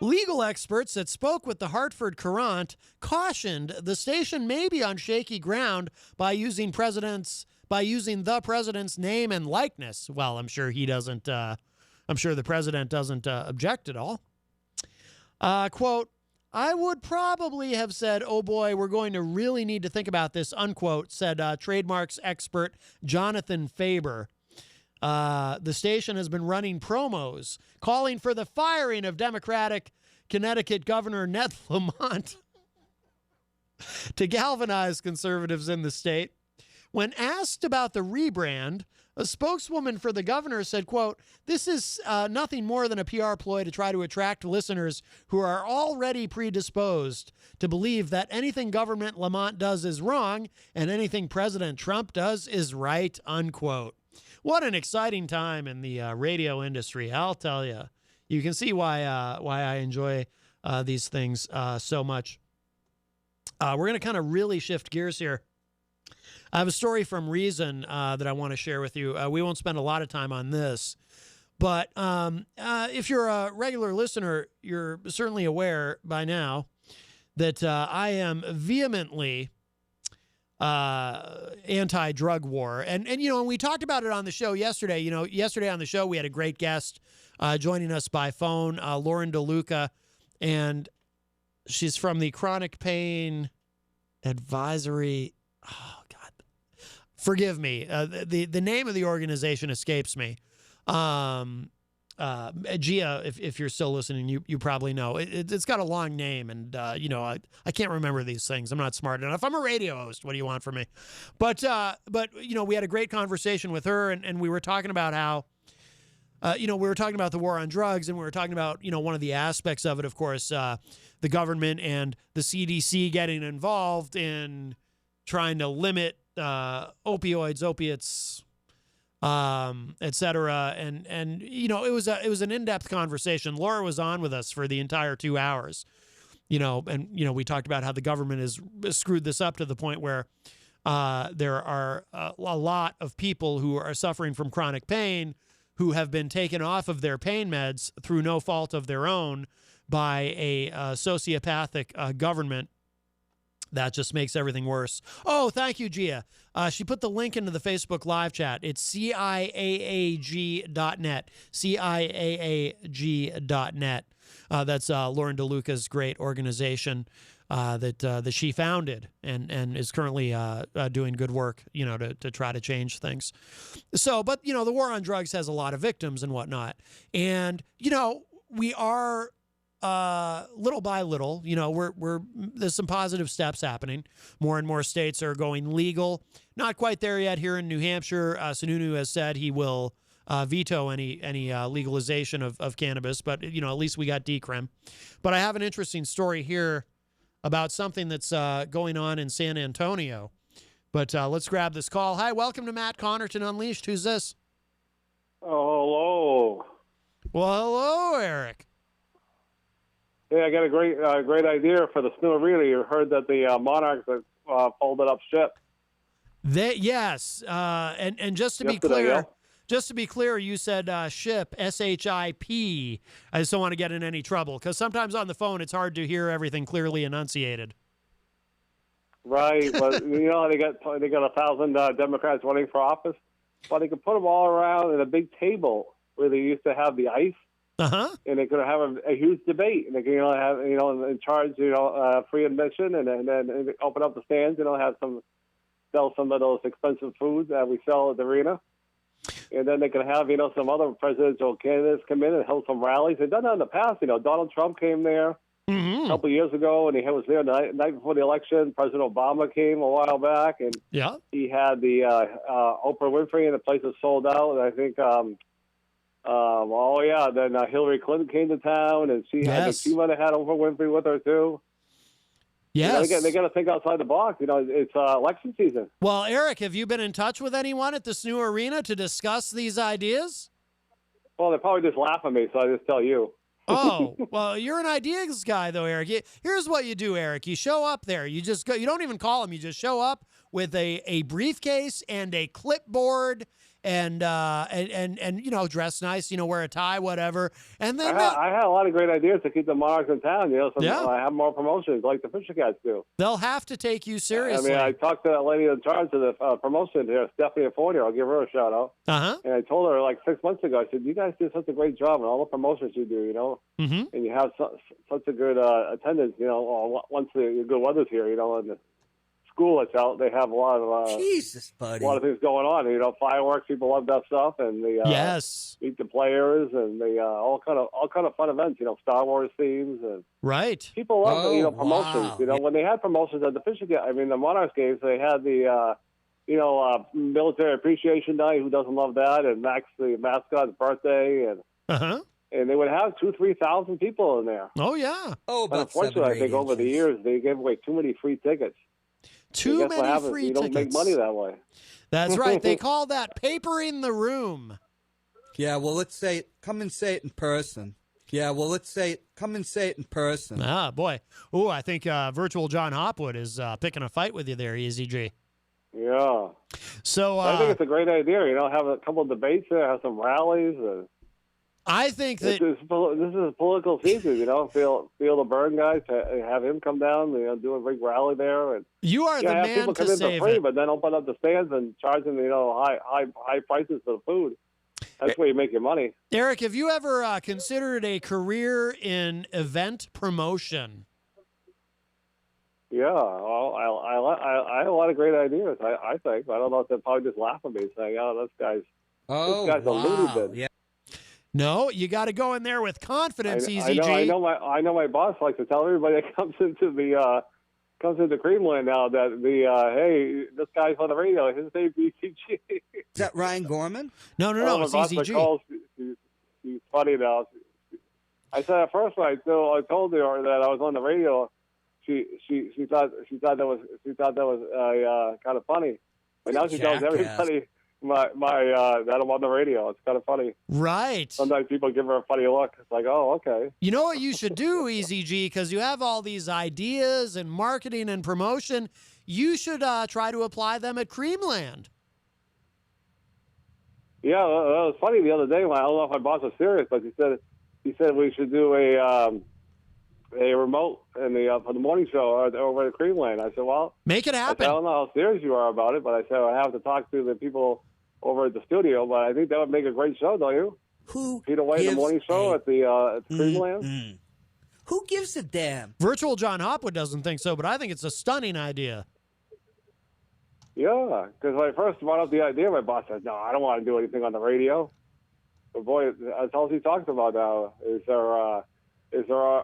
Legal experts that spoke with the Hartford Courant cautioned the station may be on shaky ground by using the president's name and likeness. Well, I'm sure he doesn't. I'm sure the president doesn't object at all. Quote, I would probably have said, oh boy, we're going to really need to think about this, unquote, said trademarks expert Jonathan Faber. The station has been running promos calling for the firing of Democratic Connecticut Governor Ned Lamont to galvanize conservatives in the state. When asked about the rebrand, a spokeswoman for the governor said, quote, this is nothing more than a PR ploy to try to attract listeners who are already predisposed to believe that anything Government Lamont does is wrong and anything President Trump does is right, unquote. What an exciting time in the radio industry, I'll tell you. You can see why I enjoy these things so much. We're going to kind of really shift gears here. I have a story from Reason that I want to share with you. We won't spend a lot of time on this, but if you're a regular listener, you're certainly aware by now that I am vehemently anti-drug war. And you know, we talked about it on the show yesterday. You know, yesterday on the show, we had a great guest joining us by phone, Lauren DeLuca, and she's from the Chronic Pain Advisory. Oh, God. Forgive me. The name of the organization escapes me. Gia, if you're still listening, you probably know. It's got a long name, and, you know, I can't remember these things. I'm not smart enough. I'm a radio host. What do you want from me? But you know, we had a great conversation with her, and we were talking about how, you know, we were talking about the war on drugs, and we were talking about, you know, one of the aspects of it, of course, the government and the CDC getting involved in trying to limit opioids, opiates, et cetera. And, you know, it was an in-depth conversation. Laura was on with us for the entire 2 hours, you know, and, you know, we talked about how the government has screwed this up to the point where there are a lot of people who are suffering from chronic pain who have been taken off of their pain meds through no fault of their own by a sociopathic government. That just makes everything worse. Oh, thank you, Gia. She put the link into the Facebook live chat. It's CIAAG.net. CIAAG.net. That's Lauren DeLuca's great organization that she founded and is currently doing good work, you know, to try to change things. So, but, you know, the war on drugs has a lot of victims and whatnot. And, you know, we are little by little, you know, there's some positive steps happening. More and more states are going legal. Not quite there yet here in New Hampshire. Sununu has said he will veto any legalization of cannabis, but, you know, at least we got decrim. But I have an interesting story here about something that's going on in San Antonio. But let's grab this call. Hi, welcome to Matt Connarton Unleashed. Who's this? Oh, hello. Well, hello, Eric. Yeah, I got a great idea for the Snow Relay. You heard that the Monarchs have folded up ship. Yes, and just to be Yesterday, clear, yeah. just to be clear, you said ship, S-H-I-P. I just don't want to get in any trouble because sometimes on the phone it's hard to hear everything clearly enunciated. Right, but you know they got 1,000 Democrats running for office. Well, they could put them all around in a big table where they used to have the ice, and they could have a huge debate, and they can have in charge free admission, and then open up the stands, have sell some of those expensive foods that we sell at the arena. And then they can have, some other presidential candidates come in and hold some rallies. They've done that in the past. Donald Trump came there a couple of years ago, and he was there the night before the election. President Obama came a while back, and he had the Oprah Winfrey, and the place was sold out. And I think, then Hillary Clinton came to town, and she might have had Oprah Winfrey with her too. Yes. They got to think outside the box. It's election season. Well, Eric, have you been in touch with anyone at this new arena to discuss these ideas? Well, they probably just laugh at me, so I just tell you. Oh, well, you're an ideas guy, though, Eric. Here's what you do, Eric. You show up there. You just go. You don't even call them. You just show up with a briefcase and a clipboard and dress nice, wear a tie, whatever. And then I had a lot of great ideas to keep the Monarchs in town. I have more promotions like the Fisher Cats do. They'll have to take you seriously. I talked to that lady in charge of the promotion here, Stephanie Fortier. I'll give her a shout out. And I told her like 6 months ago, I said, "You guys do such a great job in all the promotions you do, and you have such a good attendance, once the good weather's here, and the school that's out, they have a lot of Jesus, buddy. A lot of things going on. Fireworks, people love that stuff, and the meet the players, and the all kind of fun events. Star Wars themes, and people love promotions. Wow. When they had promotions at the Fisher, the Monarchs games, they had the military appreciation night. Who doesn't love that? And Max, the mascot's birthday, and and they would have 2,000-3,000 people in there. Oh yeah. Oh, but unfortunately, I think over the years they gave away too many free tickets. Too many free tickets. You don't make money that way. That's right. They call that papering the room. Yeah, well, let's say it. Come and say it in person. Yeah, well, let's say it. Come and say it in person. Ah, boy. Oh, I think virtual John Hopwood is picking a fight with you there, EZG. Yeah. So I think it's a great idea. Have a couple of debates there, have some rallies. I think that this is a political season. Feel the Burn guys, have him come down. Do a big rally there, and you are the have man people to come in save for free, it. but then open up the stands and charge them, high prices for the food. That's where you make your money. Eric, have you ever considered a career in event promotion? Yeah, well, I have a lot of great ideas. I think. I don't know if they'll probably just laugh at me saying, "Oh, this guy's a loony bin." Yeah. No, you got to go in there with confidence, EZG. I know my boss likes to tell everybody that comes into Creamland now that hey, this guy's on the radio. His name's EZG. Is that Ryan Gorman? No, it's EZG. Calls, he's funny now. I said at first when I told her that I was on the radio, she thought that was kind of funny. But now she tells everybody that I'm on the radio. It's kind of funny. Right. Sometimes people give her a funny look. It's like, oh, okay. You know what you should do, EZG, because you have all these ideas and marketing and promotion. You should try to apply them at Creamland. Yeah, that was funny the other day. I don't know if my boss was serious, but he said we should do a remote for the morning show over at Creamland. I said, well, make it happen. I don't know how serious you are about it, but I said I have to talk to the people over at the studio. But I think that would make a great show, don't you? Who? Peter White, the morning show at the Creamland. Who gives a damn? Virtual John Hopwood doesn't think so, but I think it's a stunning idea. Yeah, because when I first brought up the idea, my boss said, "No, I don't want to do anything on the radio." But boy, that's all he talks about now. Is our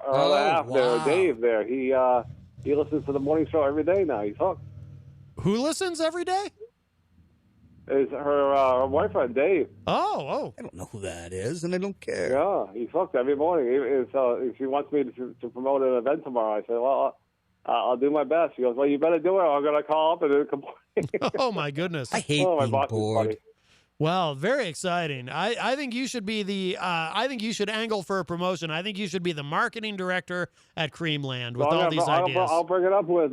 other half there, Dave? There, he listens to the morning show every day now. He's hooked. Who listens every day? Is her boyfriend, Dave. Oh. I don't know who that is, and I don't care. Yeah, he's hooked every morning. If she wants me to promote an event tomorrow, I said, well, I'll do my best. She goes, well, you better do it, or I'm going to call up and complain. Oh, my goodness. I hate my being boss bored. is funny. Well, very exciting. I think you should be I think you should angle for a promotion. I think you should be the marketing director at Creamland with all these ideas. I'll bring it up with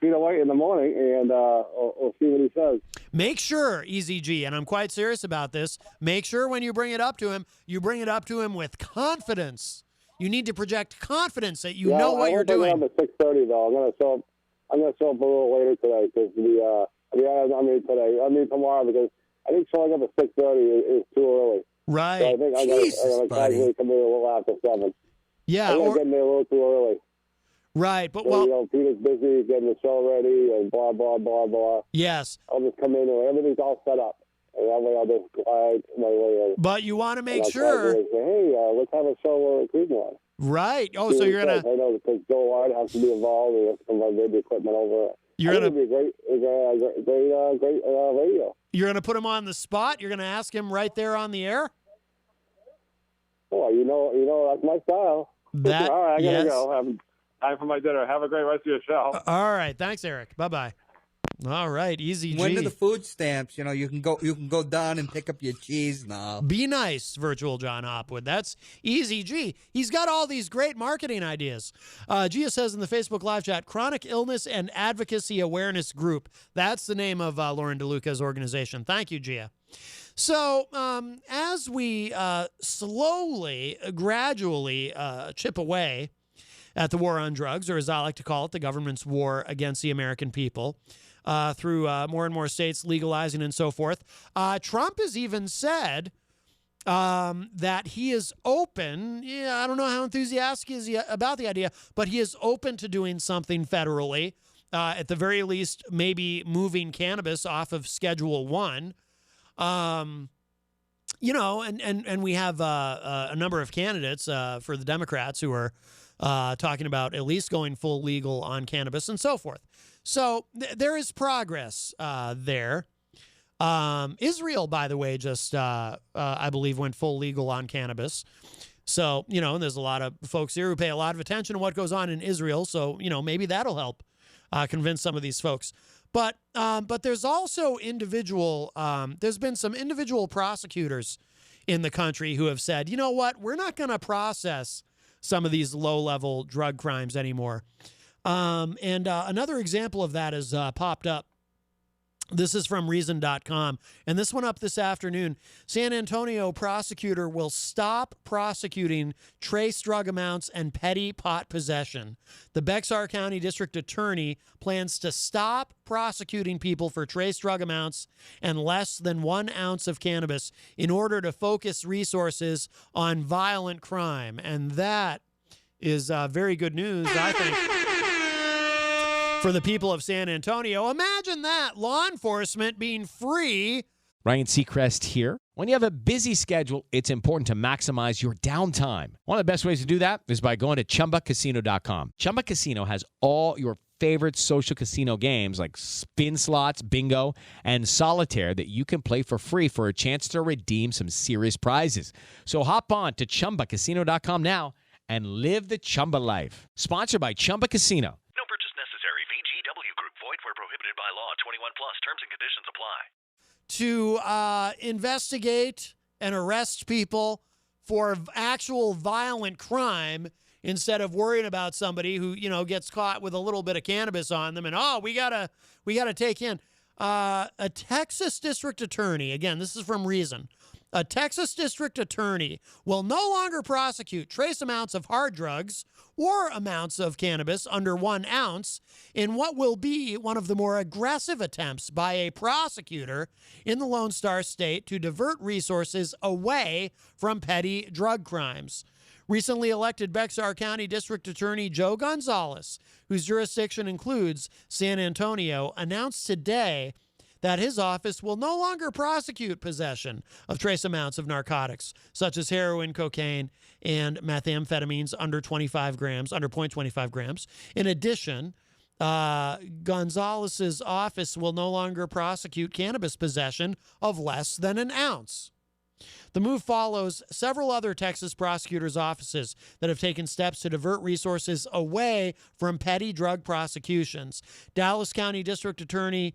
Peter White in the morning, and we'll see what he says. Make sure, EZG, and I'm quite serious about this, make sure when you bring it up to him, you bring it up to him with confidence. You need to project confidence that you know what you're doing. I'm at 6:30 though. I'm going to show up a little later today because tomorrow because I think showing up at 6:30 is too early. Right. So I think I'm going to casually come in a little after 7. Yeah. I'm going to get in there a little too early. Right, but so, Peter's busy getting the show ready and blah, blah, blah, blah. Yes. I'll just come in and everything's all set up. And that way I'll just glide my way in. But you want to make sure. Say, hey, let's have a show we're recruiting on. Right. Oh, so you're going to... I know because Joe Ward has to be involved. We have to provide the equipment over. You're going to be great radio. You're going to put him on the spot? You're going to ask him right there on the air? Oh, you know, that's my style. That, all right, I gotta yes. go. Time for my dinner. Have a great rest of your show. All right, thanks, Eric. Bye-bye. All right, easy G. When do the food stamps? You know, you can go down and pick up your cheese now. Be nice, virtual John Hopwood. That's easy G. He's got all these great marketing ideas. Gia says in the Facebook live chat, Chronic Illness and Advocacy Awareness Group. That's the name of Lauren DeLuca's organization. Thank you, Gia. So as we slowly, gradually chip away at the war on drugs, or as I like to call it, the government's war against the American people, through more and more states legalizing and so forth, Trump has even said that he is open. I don't know how enthusiastic is he about the idea, but he is open to doing something federally, at the very least, maybe moving cannabis off of Schedule 1. You know, and we have a number of candidates for the Democrats who are talking about at least going full legal on cannabis and so forth. So there is progress there. Israel, by the way, just, I believe, went full legal on cannabis. So, you know, there's a lot of folks here who pay a lot of attention to what goes on in Israel. So, you know, maybe that'll help convince some of these folks. But there's also there's been some individual prosecutors in the country who have said, you know what, we're not going to process some of these low-level drug crimes anymore. And another example of that has popped up. This is from Reason.com, and this went up this afternoon. San Antonio prosecutor will stop prosecuting trace drug amounts and petty pot possession. The Bexar County District Attorney plans to stop prosecuting people for trace drug amounts and less than 1 ounce of cannabis in order to focus resources on violent crime. And that is very good news, I think, for the people of San Antonio. Imagine that, law enforcement being free. Ryan Seacrest here. When you have a busy schedule, it's important to maximize your downtime. One of the best ways to do that is by going to ChumbaCasino.com. Chumba Casino has all your favorite social casino games like spin slots, bingo, and solitaire that you can play for free for a chance to redeem some serious prizes. So hop on to ChumbaCasino.com now and live the Chumba life. Sponsored by Chumba Casino. No purchase necessary. VGW Group. Void where prohibited by law. 21 plus. Terms and conditions apply. To investigate and arrest people for actual violent crime instead of worrying about somebody who, you know, gets caught with a little bit of cannabis on them and, we gotta take in. A Texas district attorney, again, this is from Reason, a Texas district attorney will no longer prosecute trace amounts of hard drugs or amounts of cannabis under 1 ounce in what will be one of the more aggressive attempts by a prosecutor in the Lone Star State to divert resources away from petty drug crimes. Recently elected Bexar County District Attorney Joe Gonzalez, whose jurisdiction includes San Antonio, announced today that his office will no longer prosecute possession of trace amounts of narcotics, such as heroin, cocaine, and methamphetamines under 0.25 grams. In addition, Gonzalez's office will no longer prosecute cannabis possession of less than 1 ounce. The move follows several other Texas prosecutors' offices that have taken steps to divert resources away from petty drug prosecutions. Dallas County District Attorney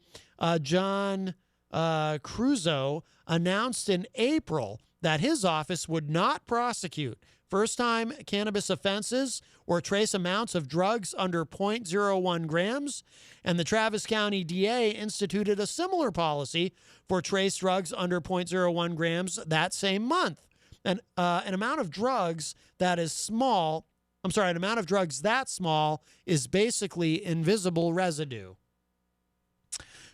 John Cruzo announced in April that his office would not prosecute first-time cannabis offenses or trace amounts of drugs under 0.01 grams, and the Travis County DA instituted a similar policy for trace drugs under 0.01 grams that same month. And an amount of drugs that small is basically invisible residue.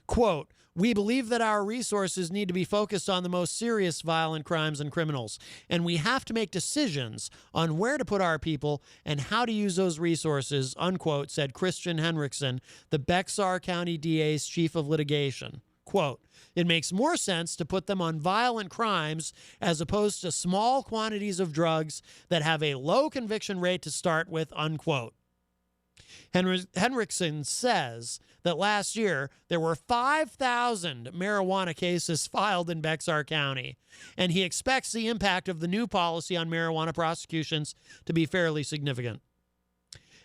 Quote, We believe that our resources need to be focused on the most serious violent crimes and criminals, and we have to make decisions on where to put our people and how to use those resources, unquote, said Christian Henriksen, the Bexar County DA's chief of litigation. Quote, it makes more sense to put them on violent crimes as opposed to small quantities of drugs that have a low conviction rate to start with, unquote. Henriksen says that last year there were 5,000 marijuana cases filed in Bexar County, and he expects the impact of the new policy on marijuana prosecutions to be fairly significant.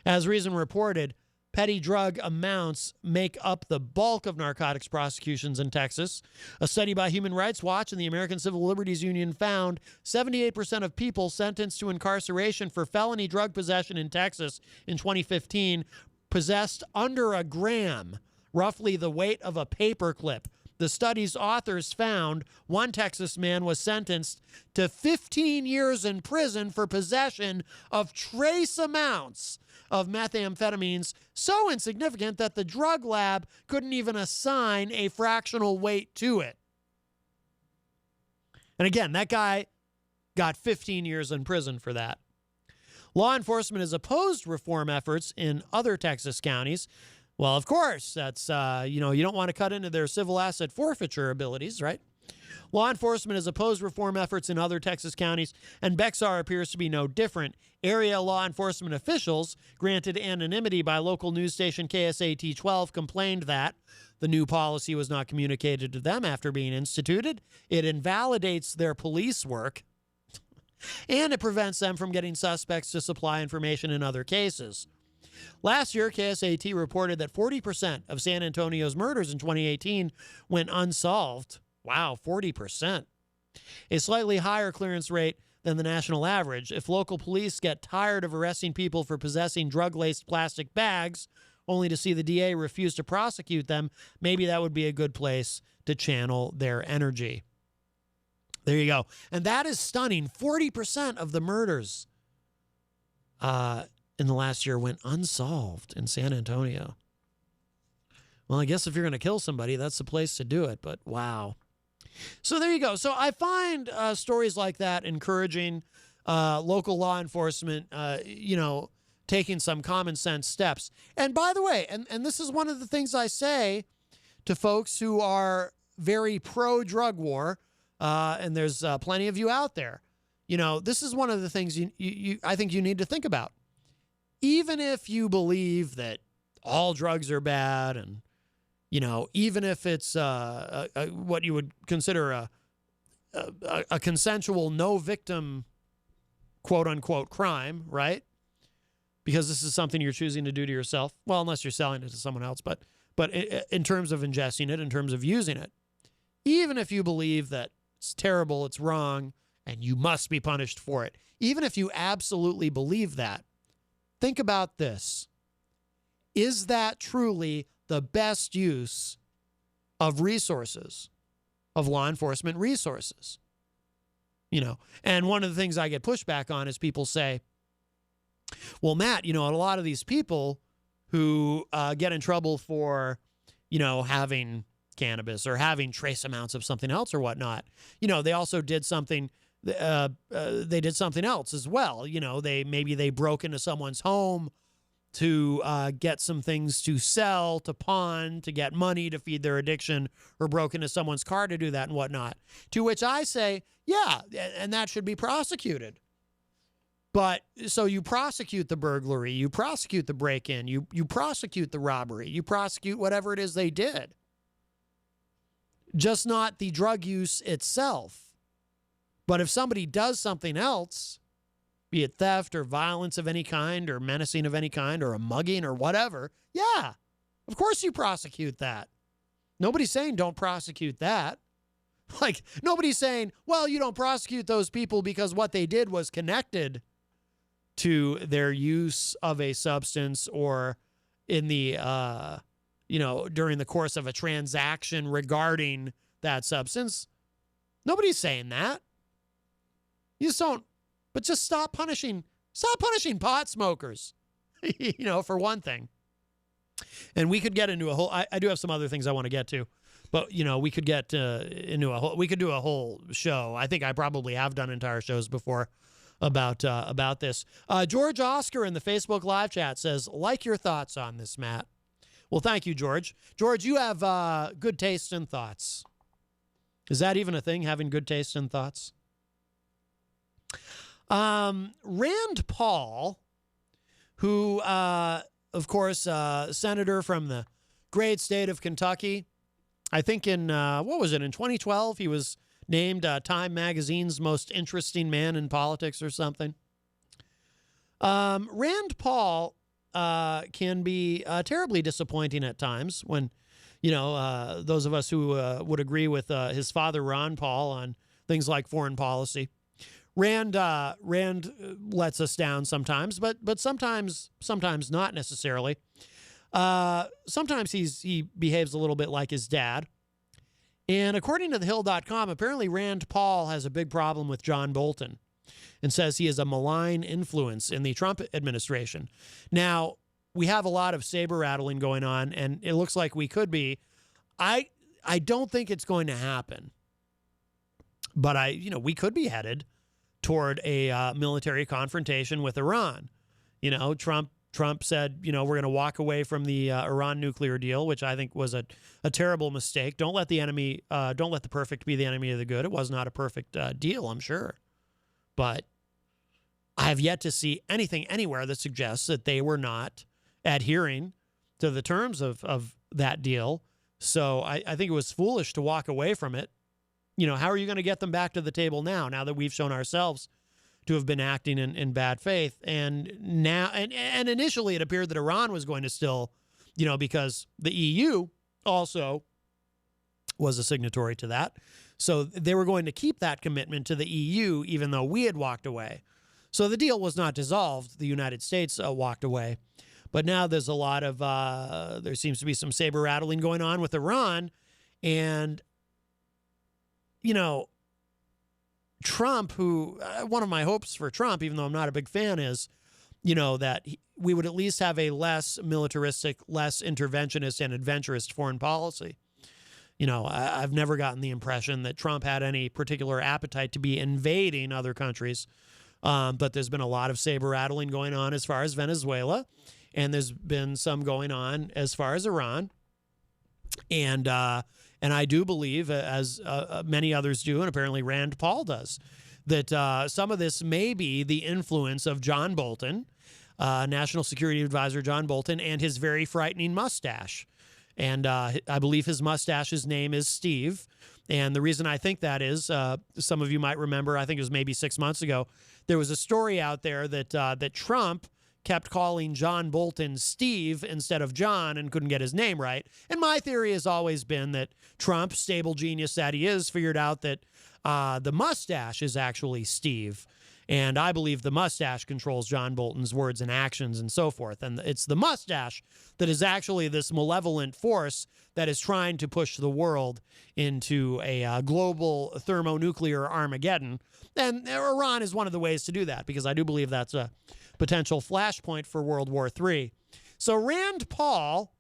As Reason reported, petty drug amounts make up the bulk of narcotics prosecutions in Texas. A study by Human Rights Watch and the American Civil Liberties Union found 78% of people sentenced to incarceration for felony drug possession in Texas in 2015 possessed under a gram, roughly the weight of a paperclip. The study's authors found one Texas man was sentenced to 15 years in prison for possession of trace amounts of methamphetamines so insignificant that the drug lab couldn't even assign a fractional weight to it. And again, that guy got 15 years in prison for that. Law enforcement has opposed reform efforts in other Texas counties. Well, of course, that's, you don't want to cut into their civil asset forfeiture abilities, right? Law enforcement has opposed reform efforts in other Texas counties, and Bexar appears to be no different. Area law enforcement officials, granted anonymity by local news station KSAT 12, complained that the new policy was not communicated to them after being instituted. It invalidates their police work, and it prevents them from getting suspects to supply information in other cases. Last year, KSAT reported that 40% of San Antonio's murders in 2018 went unsolved. Wow, 40%. A slightly higher clearance rate than the national average. If local police get tired of arresting people for possessing drug-laced plastic bags, only to see the DA refuse to prosecute them, maybe that would be a good place to channel their energy. There you go. And that is stunning. 40% of the murders in the last year went unsolved in San Antonio. Well, I guess if you're going to kill somebody, that's the place to do it. But wow. So there you go. So I find stories like that encouraging local law enforcement, taking some common sense steps. And by the way, and this is one of the things I say to folks who are very pro-drug war, and there's plenty of you out there. This is one of the things I think you need to think about. Even if you believe that all drugs are bad and, even if it's what you would consider a consensual, no victim, quote unquote, crime, right? Because this is something you're choosing to do to yourself. Well, unless you're selling it to someone else, but in terms of ingesting it, in terms of using it, even if you believe that it's terrible, it's wrong, and you must be punished for it, even if you absolutely believe that, think about this. Is that truly the best use of resources, of law enforcement resources? And one of the things I get pushback on is people say, well, Matt, a lot of these people who get in trouble for, having cannabis or having trace amounts of something else or whatnot, they also did something. They did something else as well. They broke into someone's home to get some things to sell, to pawn, to get money to feed their addiction, or broke into someone's car to do that and whatnot. To which I say, yeah, and that should be prosecuted. But so you prosecute the burglary, you prosecute the break-in, you prosecute the robbery, you prosecute whatever it is they did. Just not the drug use itself. But if somebody does something else, be it theft or violence of any kind or menacing of any kind or a mugging or whatever, yeah, of course you prosecute that. Nobody's saying don't prosecute that. Like, nobody's saying, well, you don't prosecute those people because what they did was connected to their use of a substance or in the, during the course of a transaction regarding that substance. Nobody's saying that. You just don't, but just stop punishing pot smokers, for one thing. And we could get into I do have some other things I want to get to, But we could get into we could do a whole show. I think I probably have done entire shows before about this. George Oscar in the Facebook live chat says, like your thoughts on this, Matt. Well, thank you, George. George, you have good taste and thoughts. Is that even a thing, having good taste and thoughts? Rand Paul, who, of course, senator from the great state of Kentucky, I think in 2012, he was named Time Magazine's most interesting man in politics or something. Rand Paul can be terribly disappointing at times when, those of us who would agree with his father, Ron Paul, on things like foreign policy. Rand lets us down sometimes, but sometimes not necessarily. Sometimes he behaves a little bit like his dad. And according to thehill.com, apparently Rand Paul has a big problem with John Bolton and says he is a malign influence in the Trump administration. Now, we have a lot of saber rattling going on, and it looks like we could be. I don't think it's going to happen. But we could be headed toward a military confrontation with Iran. Trump said, we're going to walk away from the Iran nuclear deal, which I think was a terrible mistake. Don't let the perfect be the enemy of the good. It was not a perfect deal, I'm sure. But I have yet to see anything anywhere that suggests that they were not adhering to the terms of that deal. So I think it was foolish to walk away from it. How are you going to get them back to the table now that we've shown ourselves to have been acting in bad faith? And now, and initially it appeared that Iran was going to still, because the EU also was a signatory to that. So they were going to keep that commitment to the EU, even though we had walked away. So the deal was not dissolved. The United States walked away. But now there's a lot of, there seems to be some saber rattling going on with Iran. And, Trump, who one of my hopes for Trump, even though I'm not a big fan, is, that we would at least have a less militaristic, less interventionist and adventurist foreign policy. I've never gotten the impression that Trump had any particular appetite to be invading other countries. But there's been a lot of saber rattling going on as far as Venezuela, and there's been some going on as far as Iran. And I do believe, as many others do, and apparently Rand Paul does, that some of this may be the influence of John Bolton, National Security Advisor John Bolton, and his very frightening mustache. And I believe his mustache's name is Steve. And the reason I think that is, some of you might remember, I think it was maybe 6 months ago, there was a story out there that Trump kept calling John Bolton Steve instead of John and couldn't get his name right. And my theory has always been that Trump, stable genius that he is, figured out that the mustache is actually Steve. And I believe the mustache controls John Bolton's words and actions and so forth. And it's the mustache that is actually this malevolent force that is trying to push the world into a global thermonuclear Armageddon. And Iran is one of the ways to do that, because I do believe that's a potential flashpoint for World War III. So Rand Paul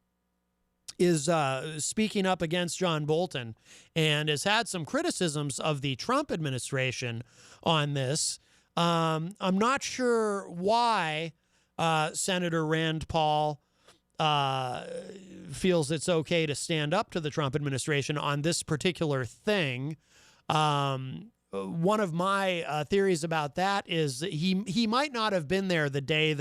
is speaking up against John Bolton and has had some criticisms of the Trump administration on this. I'm not sure why Senator Rand Paul feels it's okay to stand up to the Trump administration on this particular thing. One of my theories about that is that he might not have been there the day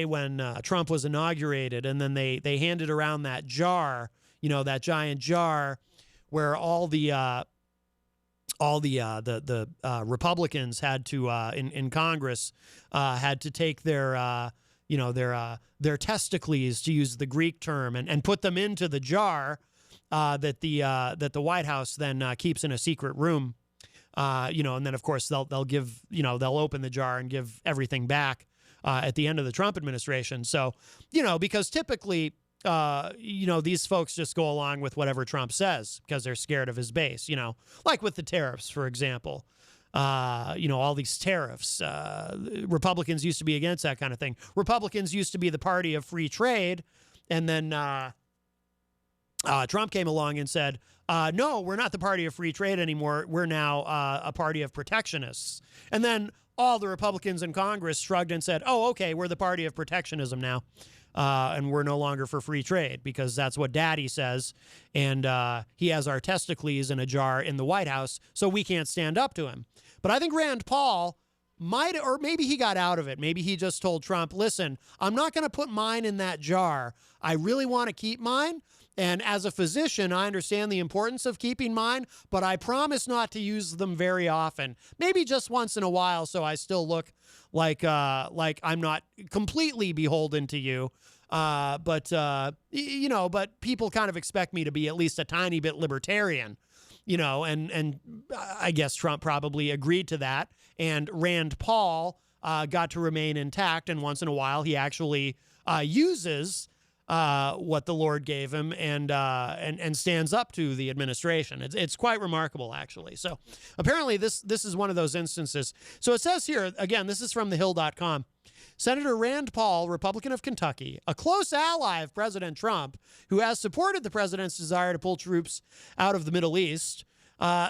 when Trump was inaugurated, and then they handed around that jar, that giant jar where all the Republicans had to in Congress had to take their testicles, to use the Greek term, and put them into the jar that the White House then keeps in a secret room, and then of course they'll give they'll open the jar and give everything back at the end of the Trump administration. So because typically these folks just go along with whatever Trump says because they're scared of his base, like with the tariffs, for example. All these tariffs. Republicans used to be against that kind of thing. Republicans used to be the party of free trade, and then Trump came along and said, no, we're not the party of free trade anymore. We're now a party of protectionists. And then all the Republicans in Congress shrugged and said, oh, okay, we're the party of protectionism now. And we're no longer for free trade because that's what Daddy says. And he has our testicles in a jar in the White House, so we can't stand up to him. But I think Rand Paul might, or maybe he got out of it. Maybe he just told Trump, listen, I'm not going to put mine in that jar. I really want to keep mine. And as a physician, I understand the importance of keeping mine, but I promise not to use them very often. Maybe just once in a while, so I still look like I'm not completely beholden to you. But people kind of expect me to be at least a tiny bit libertarian, and I guess Trump probably agreed to that. And Rand Paul got to remain intact, and once in a while he actually uses what the Lord gave him and stands up to the administration. It's quite remarkable, actually. So apparently this is one of those instances. So it says here, again, this is from thehill.com. Senator Rand Paul, Republican of Kentucky, a close ally of President Trump, who has supported the president's desire to pull troops out of the Middle East,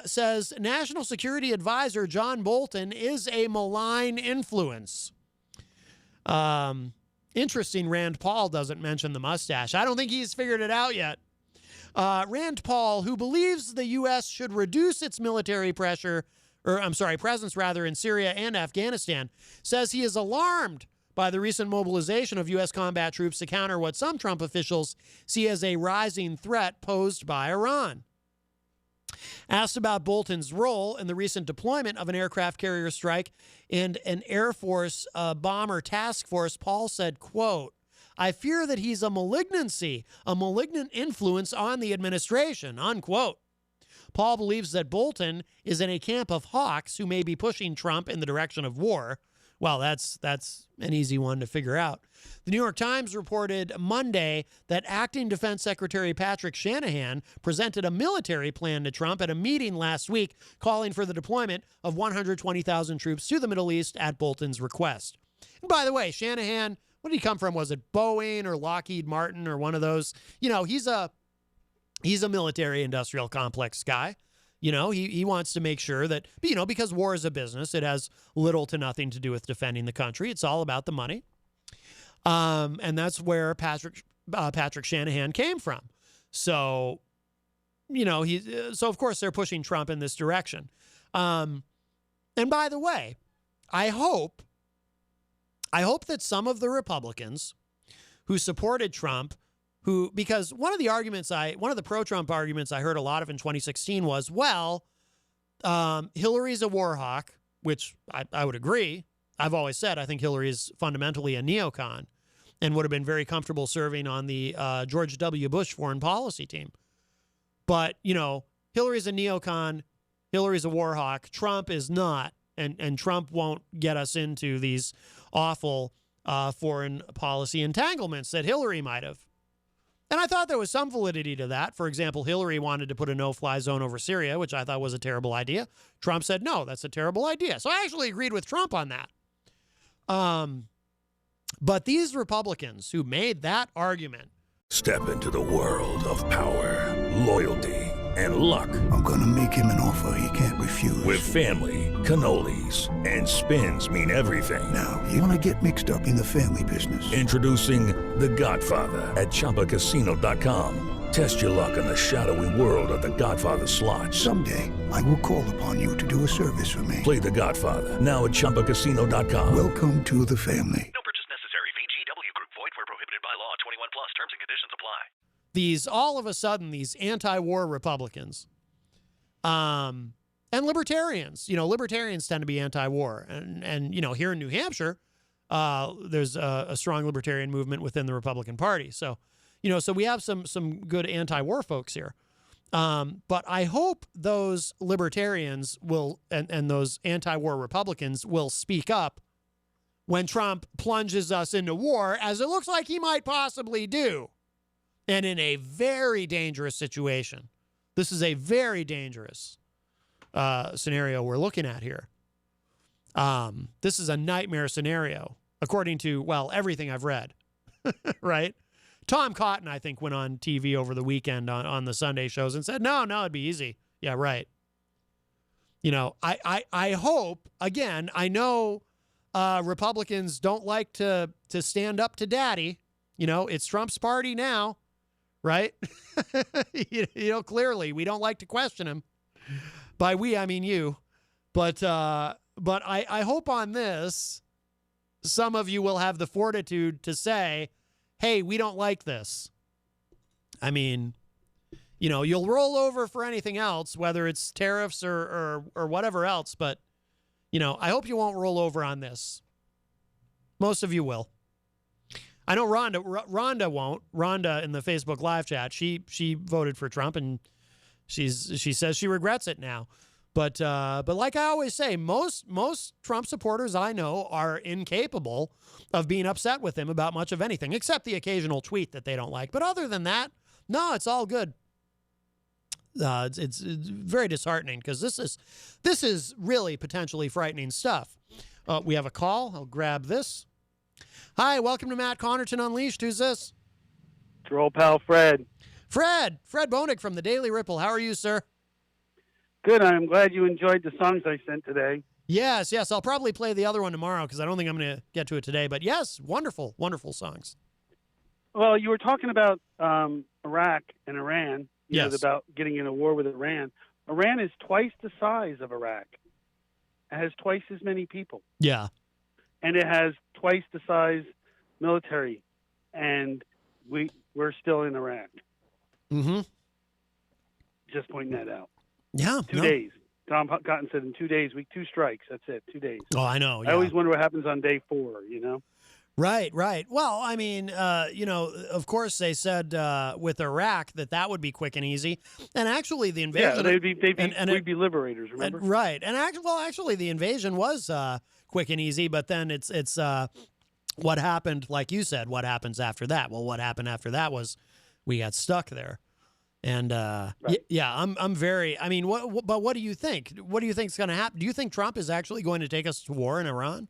says National Security Advisor John Bolton is a malign influence. Interesting, Rand Paul doesn't mention the mustache. I don't think he's figured it out yet. Rand Paul, who believes the U.S. should reduce its military presence in Syria and Afghanistan, says he is alarmed by the recent mobilization of U.S. combat troops to counter what some Trump officials see as a rising threat posed by Iran. Asked about Bolton's role in the recent deployment of an aircraft carrier strike and an Air Force bomber task force, Paul said, quote, I fear that he's a malignant influence on the administration, unquote. Paul believes that Bolton is in a camp of hawks who may be pushing Trump in the direction of war. Well, that's an easy one to figure out. The New York Times reported Monday that Acting Defense Secretary Patrick Shanahan presented a military plan to Trump at a meeting last week calling for the deployment of 120,000 troops to the Middle East at Bolton's request. And by the way, Shanahan, where did he come from? Was it Boeing or Lockheed Martin or one of those? He's a military industrial complex guy. He wants to make sure that, because war is a business, it has little to nothing to do with defending the country. It's all about the money. And that's where Patrick Shanahan came from. So, so of course they're pushing Trump in this direction. And by the way, I hope that some of the Republicans who supported Trump, because one of the pro-Trump arguments I heard a lot of in 2016 was, Hillary's a war hawk, which I would agree. I've always said I think Hillary's fundamentally a neocon and would have been very comfortable serving on the George W. Bush foreign policy team. But, Hillary's a neocon, Hillary's a war hawk, Trump is not, and Trump won't get us into these awful foreign policy entanglements that Hillary might have. And I thought there was some validity to that. For example, Hillary wanted to put a no-fly zone over Syria, which I thought was a terrible idea. Trump said, no, that's a terrible idea. So I actually agreed with Trump on that. But these Republicans who made that argument. Step into the world of power, loyalty, and luck. I'm going to make him an offer he can't refuse. With family, cannolis, and spins mean everything. Now, you want to get mixed up in the family business. Introducing The Godfather at ChumbaCasino.com. Test your luck in the shadowy world of The Godfather slot. Someday, I will call upon you to do a service for me. Play The Godfather now at ChumbaCasino.com. Welcome to the family. No purchase necessary. VGW Group. Void where prohibited by law. 21 plus. Terms and conditions apply. All of a sudden, these anti-war Republicans and libertarians, libertarians tend to be anti-war. And here in New Hampshire, there's a strong libertarian movement within the Republican Party. So, so we have some good anti-war folks here. But I hope those libertarians will, and those anti-war Republicans will speak up when Trump plunges us into war, as it looks like he might possibly do. And in a very dangerous situation. This is a very dangerous scenario we're looking at here. This is a nightmare scenario, according to, everything I've read, right? Tom Cotton, I think, went on TV over the weekend on the Sunday shows and said, no, it'd be easy. Yeah, right. I hope, again, I know Republicans don't like to stand up to daddy. It's Trump's party now, right? Clearly we don't like to question him. By we, I mean you. But I hope on this, some of you will have the fortitude to say, hey, we don't like this. I mean, you'll roll over for anything else, whether it's tariffs or whatever else. But, I hope you won't roll over on this. Most of you will. I know Rhonda won't. Rhonda in the Facebook live chat, she voted for Trump, and she says she regrets it now. But like I always say, most Trump supporters I know are incapable of being upset with him about much of anything, except the occasional tweet that they don't like. But other than that, no, it's all good. It's very disheartening because this is really potentially frightening stuff. We have a call. I'll grab this. Hi, welcome to Matt Connarton Unleashed. Who's this? It's your old pal Fred. Fred Bonick from the Daily Ripple. How are you, sir? Good. I'm glad you enjoyed the songs I sent today. Yes. I'll probably play the other one tomorrow because I don't think I'm going to get to it today. But yes, wonderful songs. Well, you were talking about Iraq and Iran. Yes. About getting in a war with Iran. Iran is twice the size of Iraq. It has twice as many people. Yeah. And it has twice the size military. And we're still in Iraq. Mm-hmm. Just pointing that out. Yeah. 2 days. Tom Cotton said in 2 days, 2 strikes. That's it. 2 days. Oh, I know. Yeah. I always wonder what happens on day 4, Right. Well, I mean, of course they said with Iraq that would be quick and easy. And actually the invasion... Yeah, we'd be liberators, remember? Right. And actually the invasion was quick and easy, but then it's what happened, like you said, what happens after that? Well, what happened after that was we got stuck there. And right. I'm very. I mean, but what do you think? What do you think is going to happen? Do you think Trump is actually going to take us to war in Iran?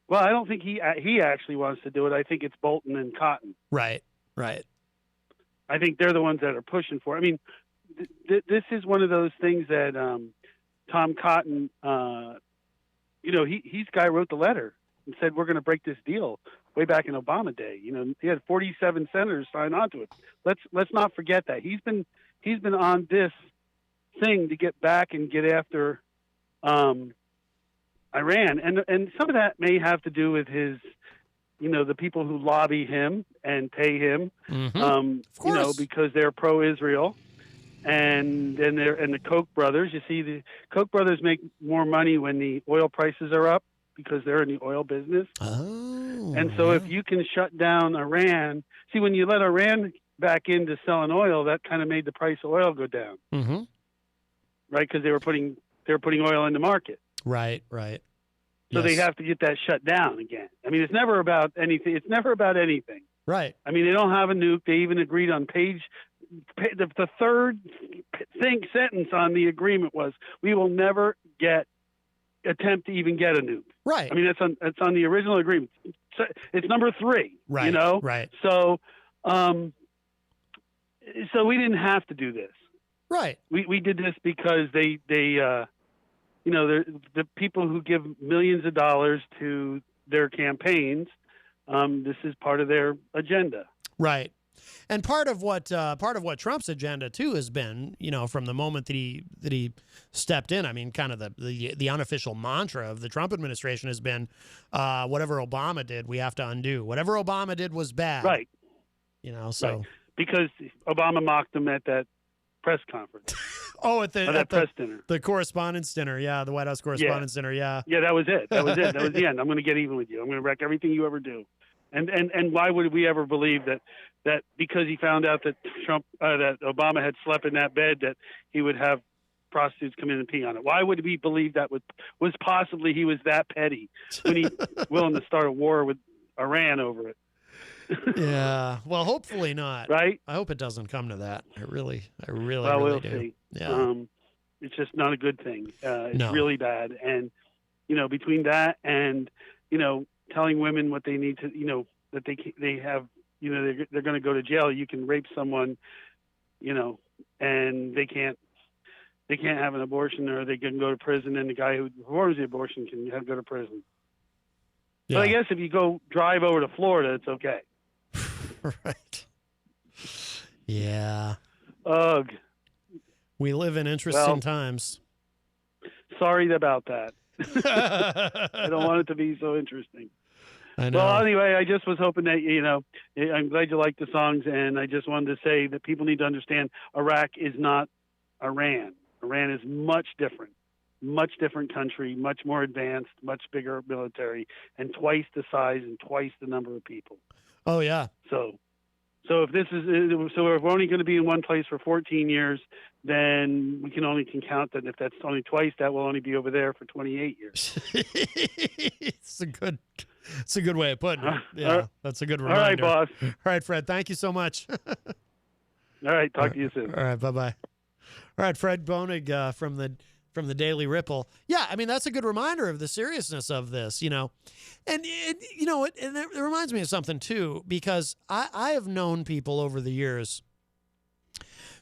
Well, I don't think he actually wants to do it. I think it's Bolton and Cotton. Right. I think they're the ones that are pushing for it. I mean, this is one of those things that Tom Cotton, he's the guy who wrote the letter and said we're going to break this deal way back in Obama day. He had 47 senators sign on to it. Let's not forget that. He's been on this thing to get back and get after Iran. And some of that may have to do with his, the people who lobby him and pay him, because they're pro-Israel. And the Koch brothers, you see, the Koch brothers make more money when the oil prices are up because they're in the oil business. Oh. And so if you can shut down Iran, see, when you let Iran back into selling oil, that kind of made the price of oil go down. Mm-hmm. Right? Because they were putting oil in the market. Right. So they have to get that shut down again. I mean, it's never about anything. Right. I mean, they don't have a nuke. They even agreed on the third sentence on the agreement was, we will never attempt to even get a nuke. Right. I mean, it's on the original agreement. It's number 3. Right. Right. So, so we didn't have to do this. Right. We did this because the people who give millions of dollars to their campaigns, this is part of their agenda. Right. And part of what Trump's agenda too has been, from the moment that he stepped in. I mean, kind of the unofficial mantra of the Trump administration has been, whatever Obama did, we have to undo. Whatever Obama did was bad. Right. So right. Because Obama mocked him at that press conference. At the press dinner, the Correspondents' Dinner. Yeah, the White House Correspondents' Dinner. Yeah. Yeah, that was it. That was the end. I'm going to get even with you. I'm going to wreck everything you ever do. And why would we ever believe that because he found out that that Obama had slept in that bed, that he would have prostitutes come in and pee on it? Why would we believe that was possibly he was that petty when he willing to start a war with Iran over it? Yeah. Well, hopefully not. Right. I hope it doesn't come to that. I really we'll do. See. Yeah. It's just not a good thing. It's really bad. And between that and telling women what they need to, that they have they're going to go to jail. You can rape someone, and they can't have an abortion, or they can go to prison, and the guy who performs the abortion can go to prison. Yeah. But I guess if you go drive over to Florida, it's okay. Right. Yeah. Ugh. We live in interesting times. Sorry about that. I don't want it to be so interesting. I know. Well, anyway, I just was hoping that, I'm glad you like the songs, and I just wanted to say that people need to understand Iraq is not Iran. Iran is much different country, much more advanced, much bigger military, and twice the size and twice the number of people. Oh, yeah. So if if we're only going to be in one place for 14 years, then we can count that if that's only twice, that will only be over there for 28 years. It's a good way of putting it. Yeah, that's a good reminder. All right, boss. All right, Fred. Thank you so much. All right, talk to you soon. All right, bye-bye. All right, Fred Bonig from the Daily Ripple. Yeah, I mean, that's a good reminder of the seriousness of this, And it reminds me of something, too, because I have known people over the years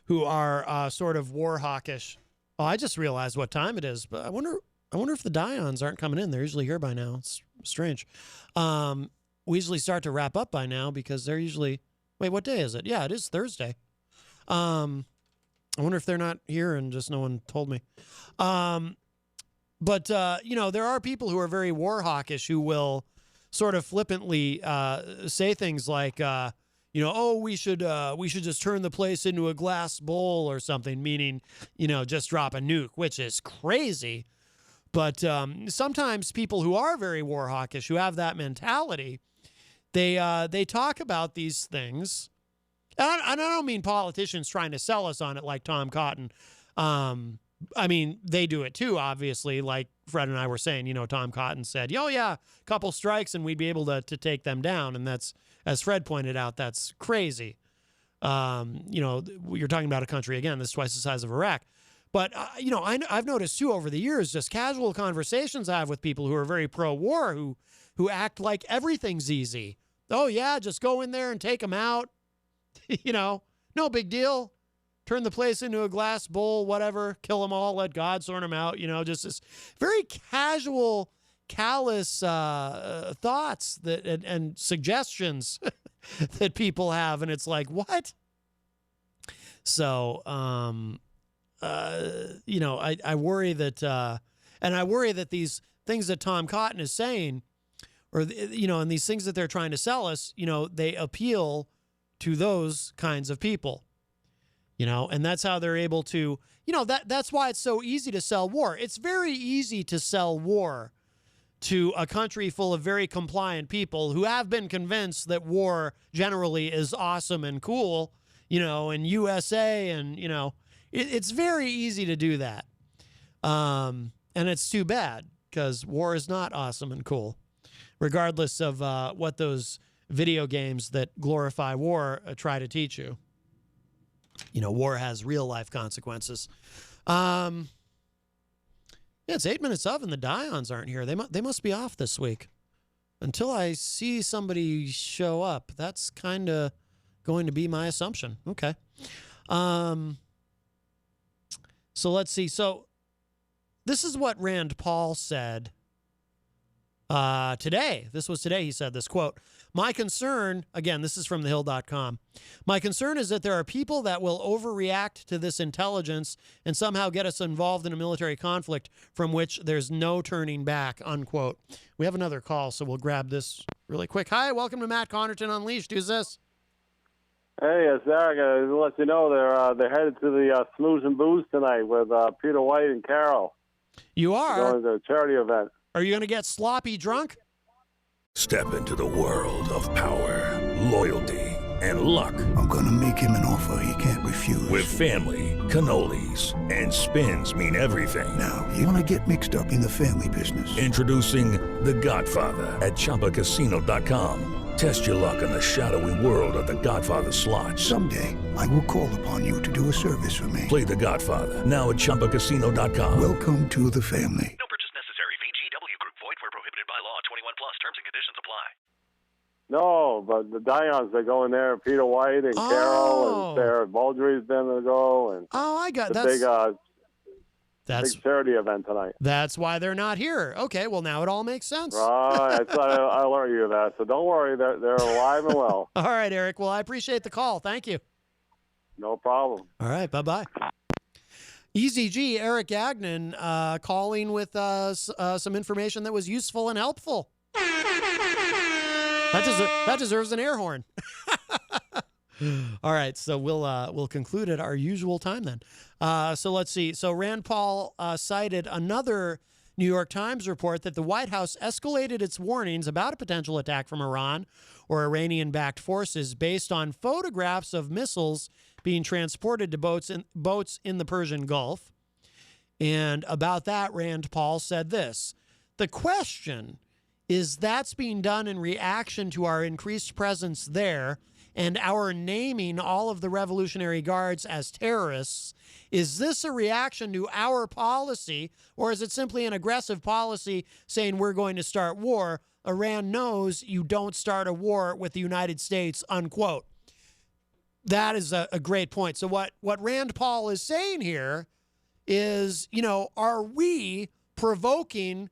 who are sort of war hawkish. Oh, I just realized what time it is, but I wonder if the Dions aren't coming in. They're usually here by now. It's strange. We usually start to wrap up by now because they're usually... Wait, what day is it? Yeah, it is Thursday. I wonder if they're not here and just no one told me. But there are people who are very war hawkish who will sort of flippantly say things like, we should just turn the place into a glass bowl or something, meaning, just drop a nuke, which is crazy. But sometimes people who are very war hawkish, who have that mentality, they talk about these things. And I don't mean politicians trying to sell us on it like Tom Cotton. I mean, they do it too, obviously, like Fred and I were saying. Tom Cotton said, oh, yeah, a couple strikes and we'd be able to take them down. And that's, as Fred pointed out, that's crazy. You're talking about a country, again, that's twice the size of Iraq. But, I've noticed, too, over the years, just casual conversations I have with people who are very pro-war, who act like everything's easy. Oh, yeah, just go in there and take them out. No big deal. Turn the place into a glass bowl, whatever. Kill them all, let God sort them out. Just this very casual, callous thoughts and suggestions that people have. And it's like, what? So, I worry that, and I worry that these things that Tom Cotton is saying, or, and these things that they're trying to sell us, they appeal to those kinds of people, and that's how they're able to, that's why it's so easy to sell war. It's very easy to sell war to a country full of very compliant people who have been convinced that war generally is awesome and cool, and USA and, it's very easy to do that. And it's too bad because war is not awesome and cool, regardless of what those video games that glorify war try to teach you. War has real life consequences. It's 8 minutes of, and the Dions aren't here. They must be off this week. Until I see somebody show up, that's kind of going to be my assumption. Okay. So let's see. So this is what Rand Paul said today. This was today. He said this, quote, "My concern," again, this is from thehill.com, "my concern is that there are people that will overreact to this intelligence and somehow get us involved in a military conflict from which there's no turning back," unquote. We have another call, so we'll grab this really quick. Hi, welcome to Matt Connarton Unleashed. Who's this? Hey, it's Eric. To let you know, they're headed to the Snooze and Booze tonight with Peter White and Carol. You are? They're going to a charity event. Are you going to get sloppy drunk? Step into the world of power, loyalty, and luck. I'm going to make him an offer he can't refuse. With family, cannolis, and spins mean everything. Now, you want to get mixed up in the family business. Introducing The Godfather at ChumbaCasino.com. Test your luck in the shadowy world of The Godfather slot. Someday, I will call upon you to do a service for me. Play The Godfather now at ChumbaCasino.com. Welcome to the family. No purchase necessary. VGW Group. Void where prohibited by law. 21 plus. Terms and conditions apply. No, but the Dions, they go in there. Peter White and Carroll and Sarah Baldry's been to go. And I got the that's big charity event tonight. That's why they're not here. Okay, well now it all makes sense. Right, I learned you that. So don't worry, they're alive and well. All right, Eric. Well, I appreciate the call. Thank you. No problem. All right, bye-bye. EZG, Eric Gagnon, calling with some information that was useful and helpful. That deserves an air horn. All right, so we'll conclude at our usual time then. So let's see. So Rand Paul cited another New York Times report that the White House escalated its warnings about a potential attack from Iran or Iranian-backed forces based on photographs of missiles being transported to boats in the Persian Gulf. And about that, Rand Paul said this: "The question is that's being done in reaction to our increased presence there and our naming all of the Revolutionary Guards as terrorists. Is this a reaction to our policy, or is it simply an aggressive policy saying we're going to start war? Iran knows you don't start a war with the United States," unquote. That is a great point. So what Rand Paul is saying here is, are we provoking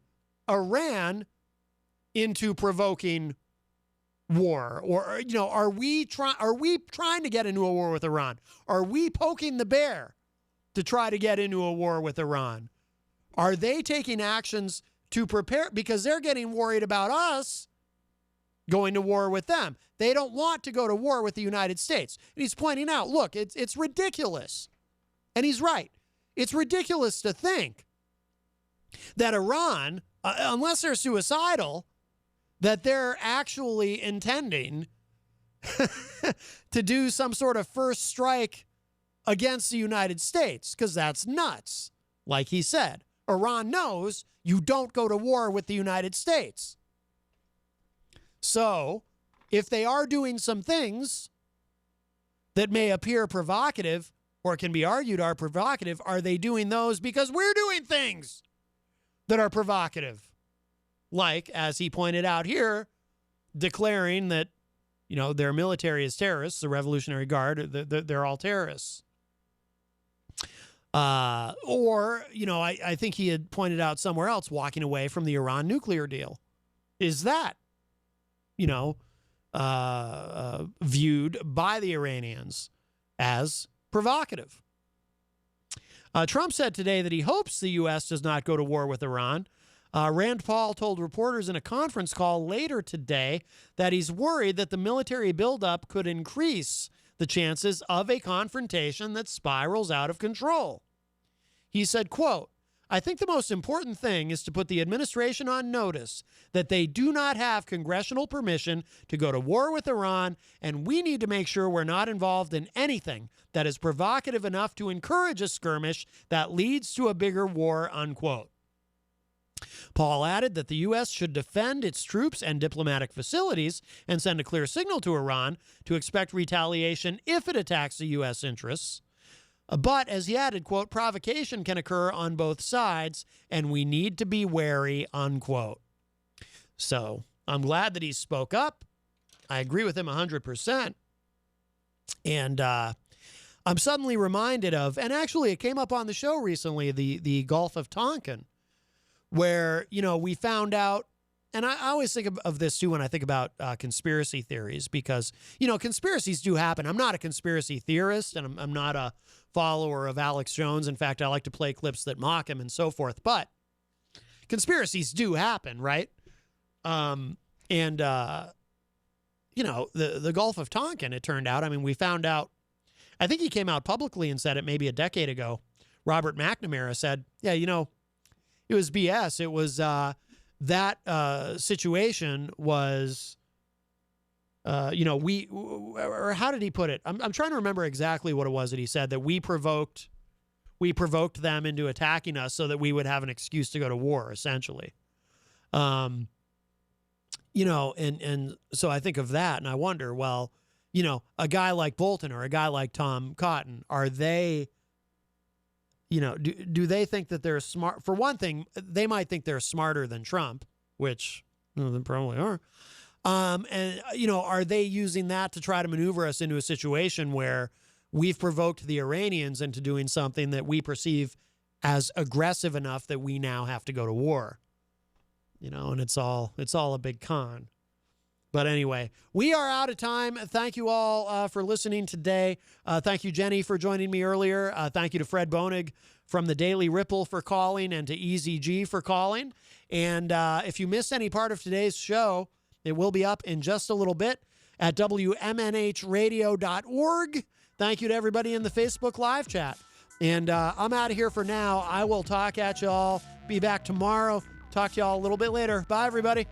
Iran into provoking war? Or, are we trying to get into a war with Iran? Are we poking the bear to try to get into a war with Iran? Are they taking actions to prepare because they're getting worried about us going to war with them? They don't want to go to war with the United States. And he's pointing out, look, it's ridiculous. And he's right. It's ridiculous to think that Iran, unless they're suicidal, that they're actually intending to do some sort of first strike against the United States, because that's nuts. Like he said, Iran knows you don't go to war with the United States. So, if they are doing some things that may appear provocative or can be argued are provocative, are they doing those because we're doing things that are provocative? Like, as he pointed out here, declaring that, their military is terrorists, the Revolutionary Guard, they're all terrorists. Or, I think he had pointed out somewhere else, walking away from the Iran nuclear deal. Is that, viewed by the Iranians as provocative? Trump said today that he hopes the U.S. does not go to war with Iran. Rand Paul told reporters in a conference call later today that he's worried that the military buildup could increase the chances of a confrontation that spirals out of control. He said, quote, "I think the most important thing is to put the administration on notice that they do not have congressional permission to go to war with Iran, and we need to make sure we're not involved in anything that is provocative enough to encourage a skirmish that leads to a bigger war," unquote. Paul added that the U.S. should defend its troops and diplomatic facilities and send a clear signal to Iran to expect retaliation if it attacks the U.S. interests. But, as he added, quote, "provocation can occur on both sides, and we need to be wary," unquote. So, I'm glad that he spoke up. I agree with him 100%. And I'm suddenly reminded of, and actually it came up on the show recently, the Gulf of Tonkin, where, we found out, and I always think of this too when I think about conspiracy theories, because, conspiracies do happen. I'm not a conspiracy theorist, and I'm not a follower of Alex Jones. In fact, I like to play clips that mock him and so forth, but conspiracies do happen, right? The Gulf of Tonkin, it turned out, we found out, I think he came out publicly and said it maybe a decade ago. Robert McNamara said, yeah, it was BS. It was that situation was, or how did he put it? I'm trying to remember exactly what it was that he said, that we provoked them into attacking us so that we would have an excuse to go to war, essentially. And so I think of that and I wonder, well, a guy like Bolton or a guy like Tom Cotton, are they, do they think that they're smart? For one thing, they might think they're smarter than Trump, which they probably are. And, are they using that to try to maneuver us into a situation where we've provoked the Iranians into doing something that we perceive as aggressive enough that we now have to go to war? And it's all a big con. But anyway, we are out of time. Thank you all for listening today. Thank you, Jenny, for joining me earlier. Thank you to Fred Bonig from the Daily Ripple for calling, and to Easy G for calling. And if you missed any part of today's show, it will be up in just a little bit at WMNHradio.org. Thank you to everybody in the Facebook live chat. And I'm out of here for now. I will talk at y'all. Be back tomorrow. Talk to y'all a little bit later. Bye, everybody.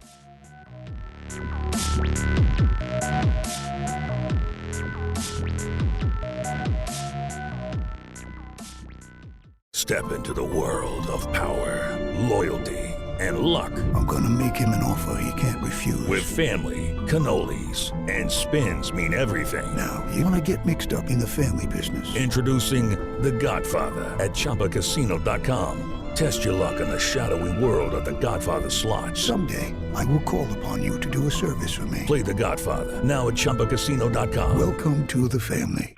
Step into the world of power, loyalty, and luck. I'm gonna make him an offer he can't refuse. With family, cannolis, and spins mean everything. Now, you wanna get mixed up in the family business. Introducing The Godfather at ChumbaCasino.com. Test your luck in the shadowy world of The Godfather slot. Someday, I will call upon you to do a service for me. Play The Godfather now at ChumbaCasino.com. Welcome to the family.